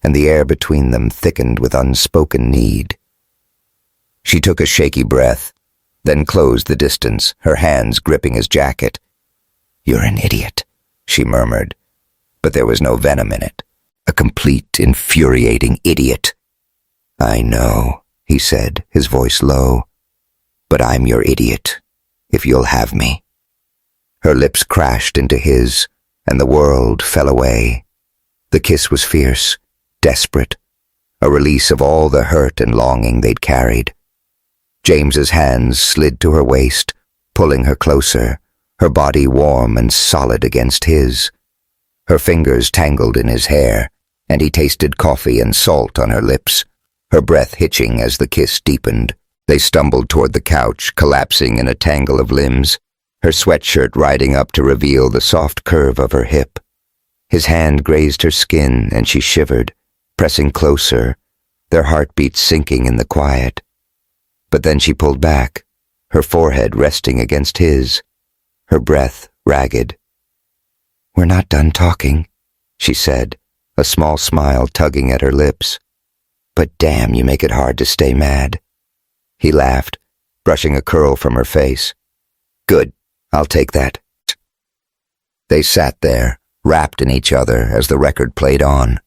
and the air between them thickened with unspoken need. She took a shaky breath, then closed the distance, her hands gripping his jacket. "You're an idiot," she murmured, but there was no venom in it. A complete, infuriating idiot. "I know," he said, his voice low, "but I'm your idiot, if you'll have me." Her lips crashed into his, and the world fell away. The kiss was fierce, desperate, a release of all the hurt and longing they'd carried. James's hands slid to her waist, pulling her closer, her body warm and solid against his. Her fingers tangled in his hair, and he tasted coffee and salt on her lips, her breath hitching as the kiss deepened. They stumbled toward the couch, collapsing in a tangle of limbs, her sweatshirt riding up to reveal the soft curve of her hip. His hand grazed her skin, and she shivered, pressing closer, their heartbeats sinking in the quiet. But then she pulled back, her forehead resting against his, her breath ragged. "We're not done talking," she said, a small smile tugging at her lips. "But damn, you make it hard to stay mad." He laughed, brushing a curl from her face. "Good, I'll take that." They sat there, wrapped in each other as the record played on.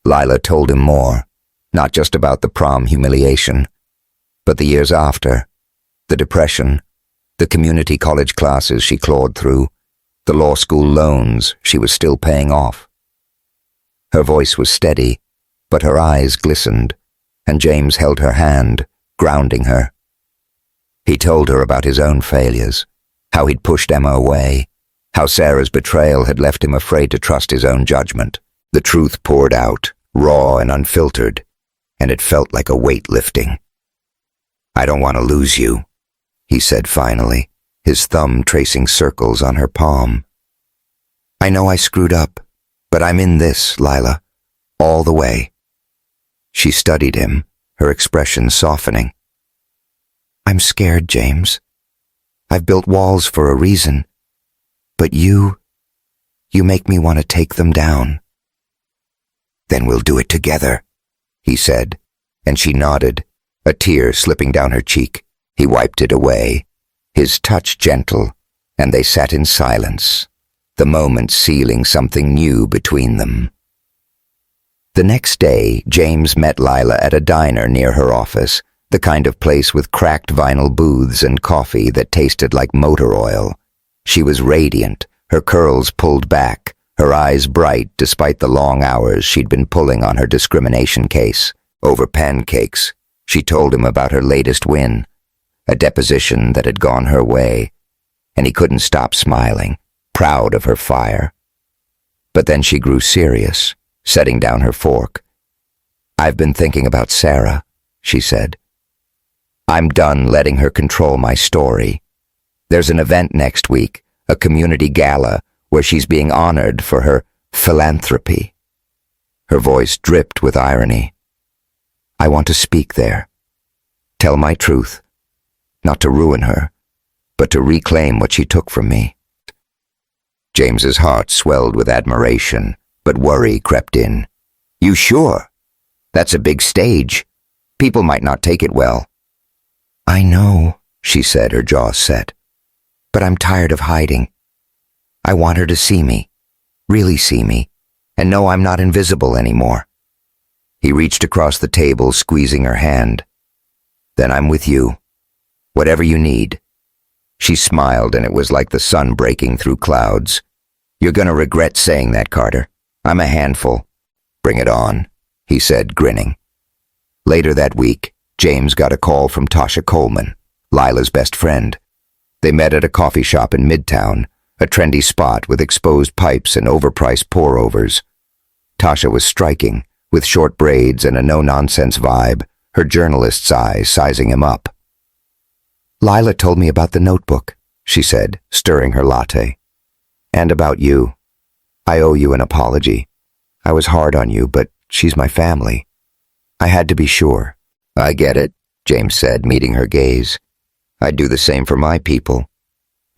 Lila told him more, not just about the prom humiliation, but the years after, the depression, the community college classes she clawed through, the law school loans she was still paying off. Her voice was steady, but her eyes glistened, and James held her hand, grounding her. He told her about his own failures, how he'd pushed Emma away, how Sarah's betrayal had left him afraid to trust his own judgment. The truth poured out, raw and unfiltered, and it felt like a weight lifting. "I don't want to lose you," he said finally, his thumb tracing circles on her palm. "I know I screwed up, but I'm in this, Lila, all the way." She studied him, her expression softening. "I'm scared, James. I've built walls for a reason, but you make me want to take them down." "Then we'll do it together," he said, and she nodded, a tear slipping down her cheek. He wiped it away, his touch gentle, and they sat in silence, the moment sealing something new between them. The next day, James met Lila at a diner near her office, the kind of place with cracked vinyl booths and coffee that tasted like motor oil. She was radiant, her curls pulled back, her eyes bright despite the long hours she'd been pulling on her discrimination case. Over pancakes, she told him about her latest win, a deposition that had gone her way, and he couldn't stop smiling, proud of her fire. But then she grew serious, setting down her fork. "I've been thinking about Sarah," she said. "I'm done letting her control my story. There's an event next week, a community gala, where she's being honored for her philanthropy." Her voice dripped with irony. "I want to speak there. Tell my truth. Not to ruin her, but to reclaim what she took from me." James's heart swelled with admiration, but worry crept in. "You sure? That's a big stage. People might not take it well." "I know," she said, her jaw set. "But I'm tired of hiding. I want her to see me, really see me, and know I'm not invisible anymore." He reached across the table, squeezing her hand. "Then I'm with you. Whatever you need." She smiled, and it was like the sun breaking through clouds. "You're gonna regret saying that, Carter. I'm a handful." "Bring it on," he said, grinning. Later that week, James got a call from Tasha Coleman, Lila's best friend. They met at a coffee shop in Midtown, a trendy spot with exposed pipes and overpriced pour-overs. Tasha was striking, with short braids and a no-nonsense vibe, her journalist's eyes sizing him up. "Lila told me about the notebook," she said, stirring her latte. "And about you. I owe you an apology. I was hard on you, but she's my family. I had to be sure." "I get it," James said, meeting her gaze. "I'd do the same for my people."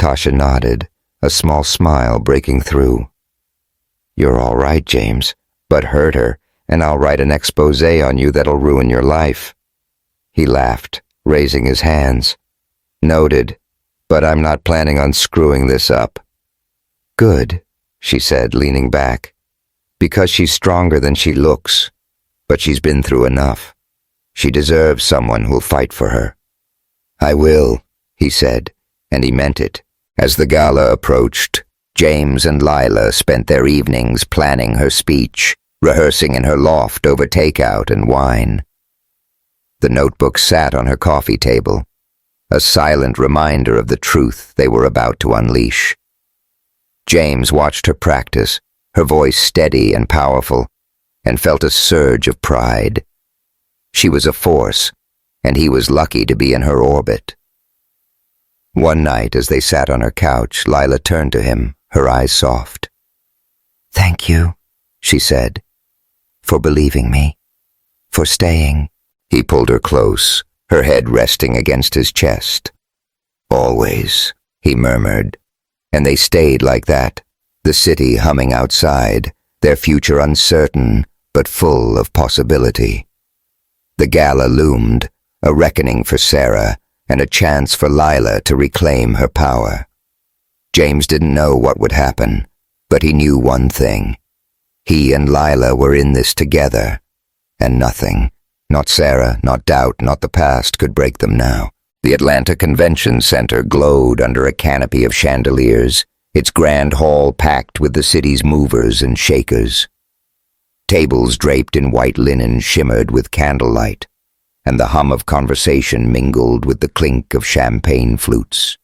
Tasha nodded, a small smile breaking through. "You're all right, James, but hurt her, and I'll write an expose on you that'll ruin your life." He laughed, raising his hands. "Noted, but I'm not planning on screwing this up." "Good," she said, leaning back. "Because she's stronger than she looks, but she's been through enough. She deserves someone who'll fight for her." "I will," he said, and he meant it. As the gala approached, James and Lila spent their evenings planning her speech, rehearsing in her loft over takeout and wine. The notebook sat on her coffee table, a silent reminder of the truth they were about to unleash. James watched her practice, her voice steady and powerful, and felt a surge of pride. She was a force, and he was lucky to be in her orbit. One night, as they sat on her couch, Lila turned to him, her eyes soft. "Thank you," she said, "for believing me, for staying." He pulled her close, her head resting against his chest. "Always," he murmured, and they stayed like that, the city humming outside, their future uncertain but full of possibility. The gala loomed, a reckoning for Sarah, and a chance for Lila to reclaim her power. James didn't know what would happen, but he knew one thing. He and Lila were in this together, and nothing, not Sarah, not doubt, not the past, could break them now. The Atlanta Convention Center glowed under a canopy of chandeliers, its grand hall packed with the city's movers and shakers. Tables draped in white linen shimmered with candlelight, and the hum of conversation mingled with the clink of champagne flutes.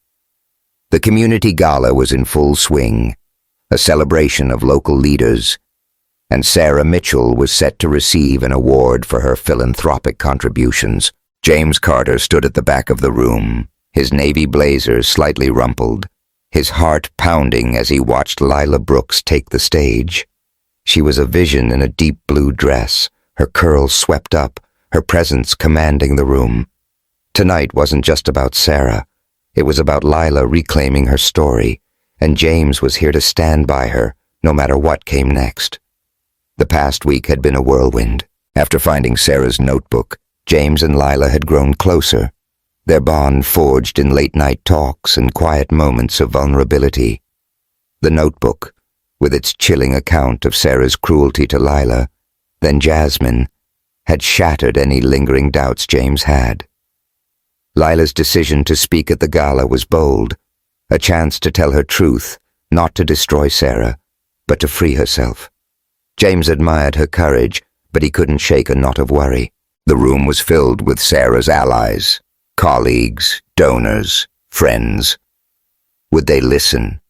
The community gala was in full swing, a celebration of local leaders, and Sarah Mitchell was set to receive an award for her philanthropic contributions. James Carter stood at the back of the room, his navy blazer slightly rumpled, his heart pounding as he watched Lila Brooks take the stage. She was a vision in a deep blue dress, her curls swept up, her presence commanding the room. Tonight wasn't just about Sarah. It was about Lila reclaiming her story, and James was here to stand by her, no matter what came next. The past week had been a whirlwind. After finding Sarah's notebook, James and Lila had grown closer, their bond forged in late-night talks and quiet moments of vulnerability. The notebook, with its chilling account of Sarah's cruelty to Lila, then Jasmine, had shattered any lingering doubts James had. Lila's decision to speak at the gala was bold, a chance to tell her truth, not to destroy Sarah, but to free herself. James admired her courage, but he couldn't shake a knot of worry. The room was filled with Sarah's allies, colleagues, donors, friends. Would they listen,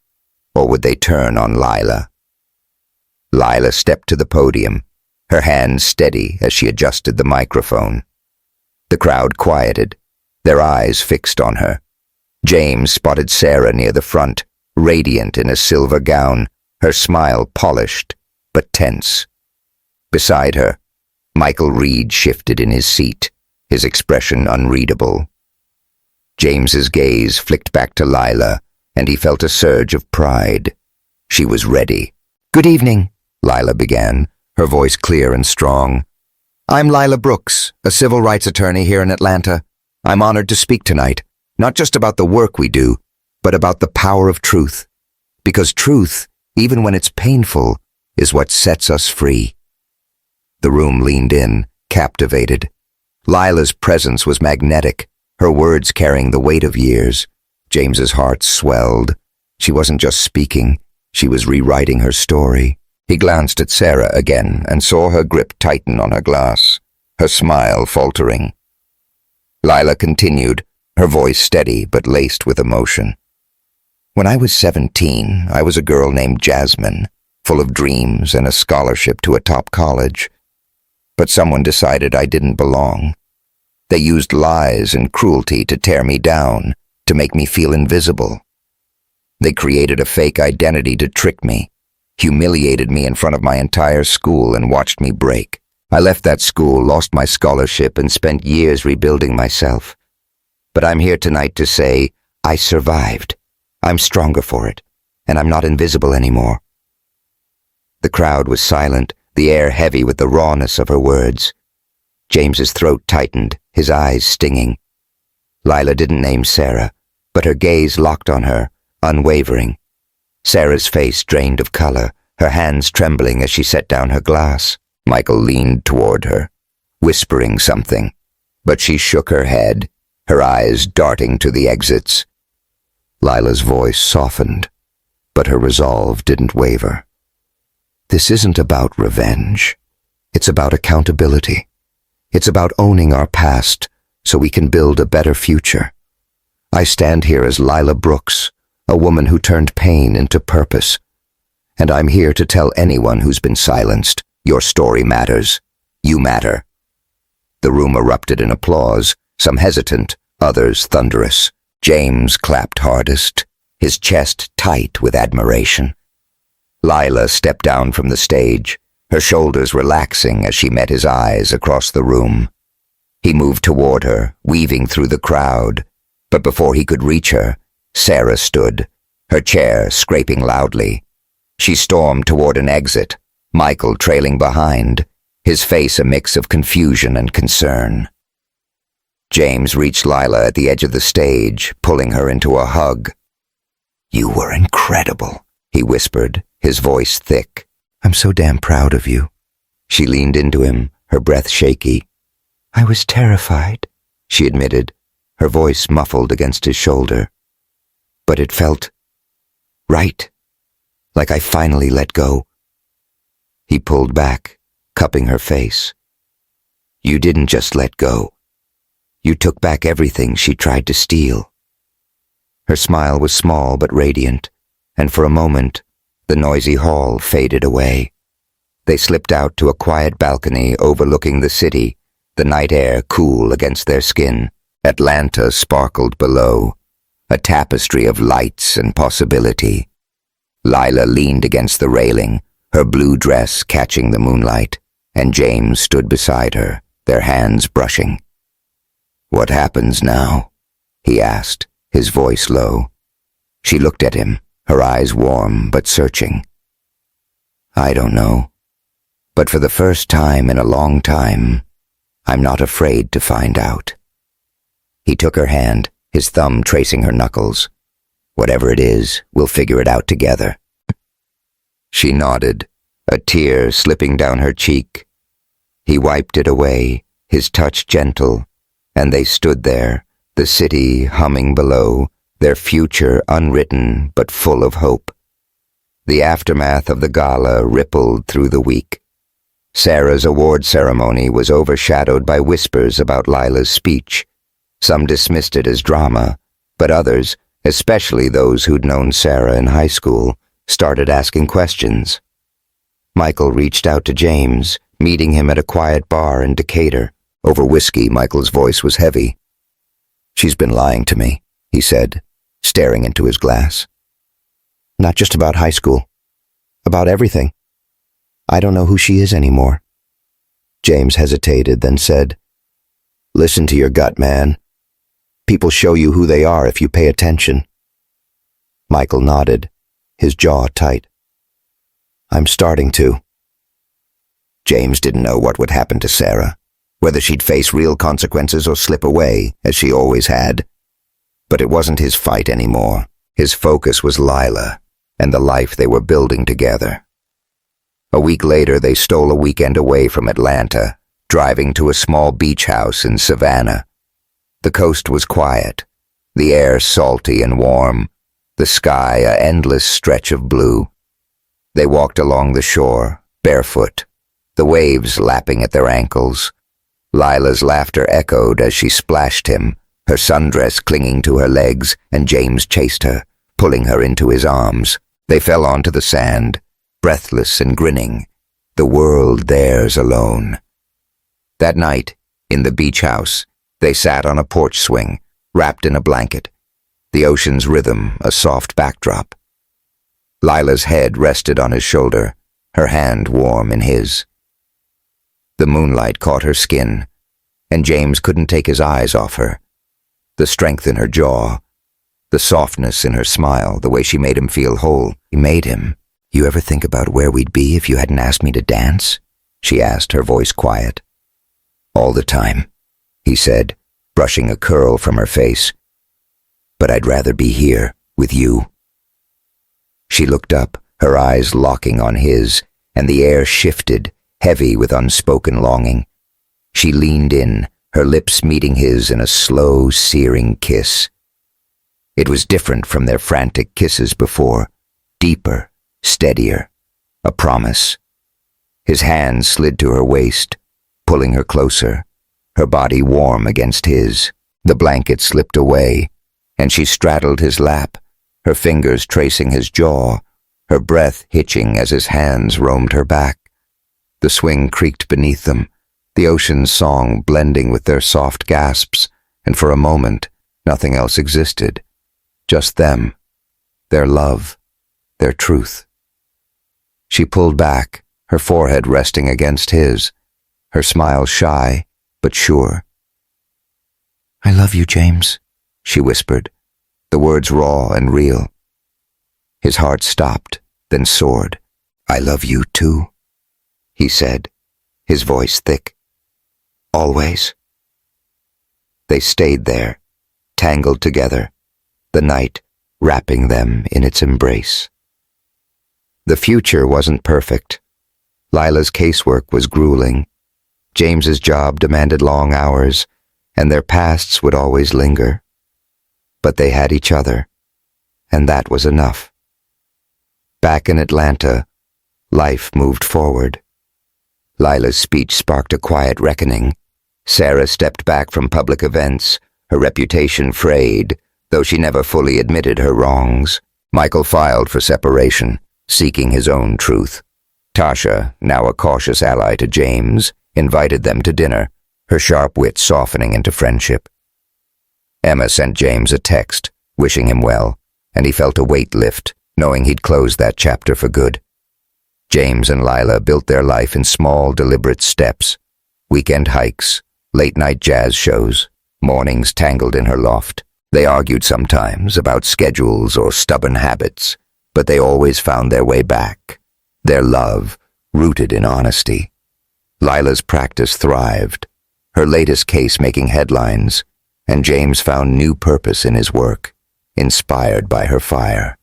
or would they turn on Lila? Lila stepped to the podium, her hands steady as she adjusted the microphone. The crowd quieted, their eyes fixed on her. James spotted Sarah near the front, radiant in a silver gown, her smile polished but tense. Beside her, Michael Reed shifted in his seat, his expression unreadable. James's gaze flicked back to Lila, and he felt a surge of pride. She was ready. "Good evening," Lila began, her voice clear and strong. "I'm Lila Brooks, a civil rights attorney here in Atlanta. I'm honored to speak tonight, not just about the work we do, but about the power of truth. Because truth, even when it's painful, is what sets us free." The room leaned in, captivated. Lila's presence was magnetic, her words carrying the weight of years. James's heart swelled. She wasn't just speaking, she was rewriting her story. He glanced at Sarah again and saw her grip tighten on her glass, her smile faltering. Lila continued, her voice steady but laced with emotion. "When I was 17, I was a girl named Jasmine, full of dreams and a scholarship to a top college. But someone decided I didn't belong. They used lies and cruelty to tear me down, to make me feel invisible. They created a fake identity to trick me, humiliated me in front of my entire school and watched me break. I left that school, lost my scholarship, and spent years rebuilding myself. But I'm here tonight to say I survived. I'm stronger for it, and I'm not invisible anymore." The crowd was silent, the air heavy with the rawness of her words. James's throat tightened, his eyes stinging. Lila didn't name Sarah, but her gaze locked on her, unwavering. Sarah's face drained of color, her hands trembling as she set down her glass. Michael leaned toward her, whispering something, but she shook her head, her eyes darting to the exits. Lila's voice softened, but her resolve didn't waver. This isn't about revenge. It's about accountability. It's about owning our past so we can build a better future. I stand here as Lila Brooks, a woman who turned pain into purpose. And I'm here to tell anyone who's been silenced, your story matters. You matter. The room erupted in applause, some hesitant, others thunderous. James clapped hardest, his chest tight with admiration. Lila stepped down from the stage, her shoulders relaxing as she met his eyes across the room. He moved toward her, weaving through the crowd, but before he could reach her, Sarah stood, her chair scraping loudly. She stormed toward an exit, Michael trailing behind, his face a mix of confusion and concern. James reached Lila at the edge of the stage, pulling her into a hug. "You were incredible," he whispered, his voice thick. "I'm so damn proud of you." She leaned into him, her breath shaky. "I was terrified," she admitted, her voice muffled against his shoulder. "But it felt right, like I finally let go." He pulled back, cupping her face. "You didn't just let go. You took back everything she tried to steal." Her smile was small but radiant, and for a moment, the noisy hall faded away. They slipped out to a quiet balcony overlooking the city, the night air cool against their skin. Atlanta sparkled below, a tapestry of lights and possibility. Lila leaned against the railing, her blue dress catching the moonlight, and James stood beside her, their hands brushing. "What happens now?" he asked, his voice low. She looked at him, her eyes warm but searching. "I don't know. But for the first time in a long time, I'm not afraid to find out." He took her hand, his thumb tracing her knuckles. "Whatever it is, we'll figure it out together." She nodded, a tear slipping down her cheek. He wiped it away, his touch gentle, and they stood there, the city humming below, their future unwritten but full of hope. The aftermath of the gala rippled through the week. Sarah's award ceremony was overshadowed by whispers about Lila's speech. Some dismissed it as drama, but others, especially those who'd known Sarah in high school, started asking questions. Michael reached out to James, meeting him at a quiet bar in Decatur. Over whiskey, Michael's voice was heavy. "She's been lying to me," he said, staring into his glass. "Not just about high school. About everything. I don't know who she is anymore." James hesitated, then said, "Listen to your gut, man. People show you who they are if you pay attention." Michael nodded, his jaw tight. "I'm starting to." James didn't know what would happen to Sarah, whether she'd face real consequences or slip away, as she always had. But it wasn't his fight anymore. His focus was Lila and the life they were building together. A week later, they stole a weekend away from Atlanta, driving to a small beach house in Savannah. The coast was quiet, the air salty and warm, the sky an endless stretch of blue. They walked along the shore, barefoot, the waves lapping at their ankles. Lila's laughter echoed as she splashed him, her sundress clinging to her legs, and James chased her, pulling her into his arms. They fell onto the sand, breathless and grinning, the world theirs alone. That night, in the beach house, they sat on a porch swing, wrapped in a blanket, the ocean's rhythm a soft backdrop. Lila's head rested on his shoulder, her hand warm in his. The moonlight caught her skin, and James couldn't take his eyes off her. The strength in her jaw, the softness in her smile, the way she made him feel whole. He made him. "You ever think about where we'd be if you hadn't asked me to dance?" she asked, her voice quiet. "All the time," he said, brushing a curl from her face. "But I'd rather be here, with you." She looked up, her eyes locking on his, and the air shifted, heavy with unspoken longing. She leaned in, her lips meeting his in a slow, searing kiss. It was different from their frantic kisses before, deeper, steadier, a promise. His hand slid to her waist, pulling her closer, her body warm against his. The blanket slipped away, and she straddled his lap, her fingers tracing his jaw, her breath hitching as his hands roamed her back. The swing creaked beneath them, the ocean's song blending with their soft gasps, and for a moment, nothing else existed. Just them, their love, their truth. She pulled back, her forehead resting against his, her smile shy but sure. "I love you, James," she whispered, the words raw and real. His heart stopped, then soared. "I love you too," he said, his voice thick. "Always." They stayed there, tangled together, the night wrapping them in its embrace. The future wasn't perfect. Lila's casework was grueling. James's job demanded long hours, and their pasts would always linger. But they had each other, and that was enough. Back in Atlanta, life moved forward. Lila's speech sparked a quiet reckoning. Sarah stepped back from public events, her reputation frayed, though she never fully admitted her wrongs. Michael filed for separation, seeking his own truth. Tasha, now a cautious ally to James, invited them to dinner, her sharp wit softening into friendship. Emma sent James a text, wishing him well, and he felt a weight lift, knowing he'd closed that chapter for good. James and Lila built their life in small, deliberate steps. Weekend hikes, late-night jazz shows, mornings tangled in her loft. They argued sometimes about schedules or stubborn habits, but they always found their way back. Their love, rooted in honesty. Lila's practice thrived, her latest case making headlines, and James found new purpose in his work, inspired by her fire.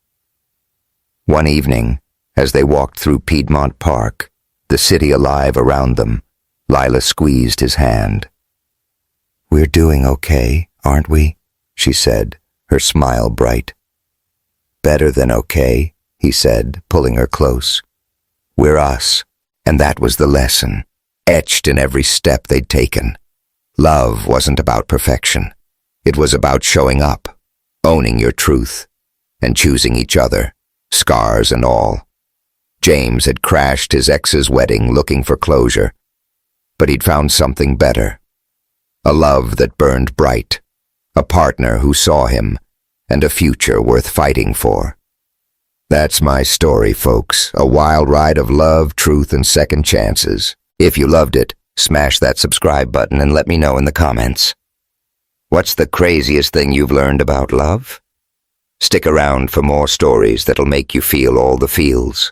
One evening, as they walked through Piedmont Park, the city alive around them, Lila squeezed his hand. "We're doing okay, aren't we?" she said, her smile bright. "Better than okay," he said, pulling her close. "We're us," and that was the lesson, etched in every step they'd taken. Love wasn't about perfection. It was about showing up, owning your truth, and choosing each other, scars and all. James had crashed his ex's wedding looking for closure, but he'd found something better. A love that burned bright, a partner who saw him, and a future worth fighting for. That's my story, folks, a wild ride of love, truth, and second chances. If you loved it, smash that subscribe button and let me know in the comments. What's the craziest thing you've learned about love? Stick around for more stories that'll make you feel all the feels.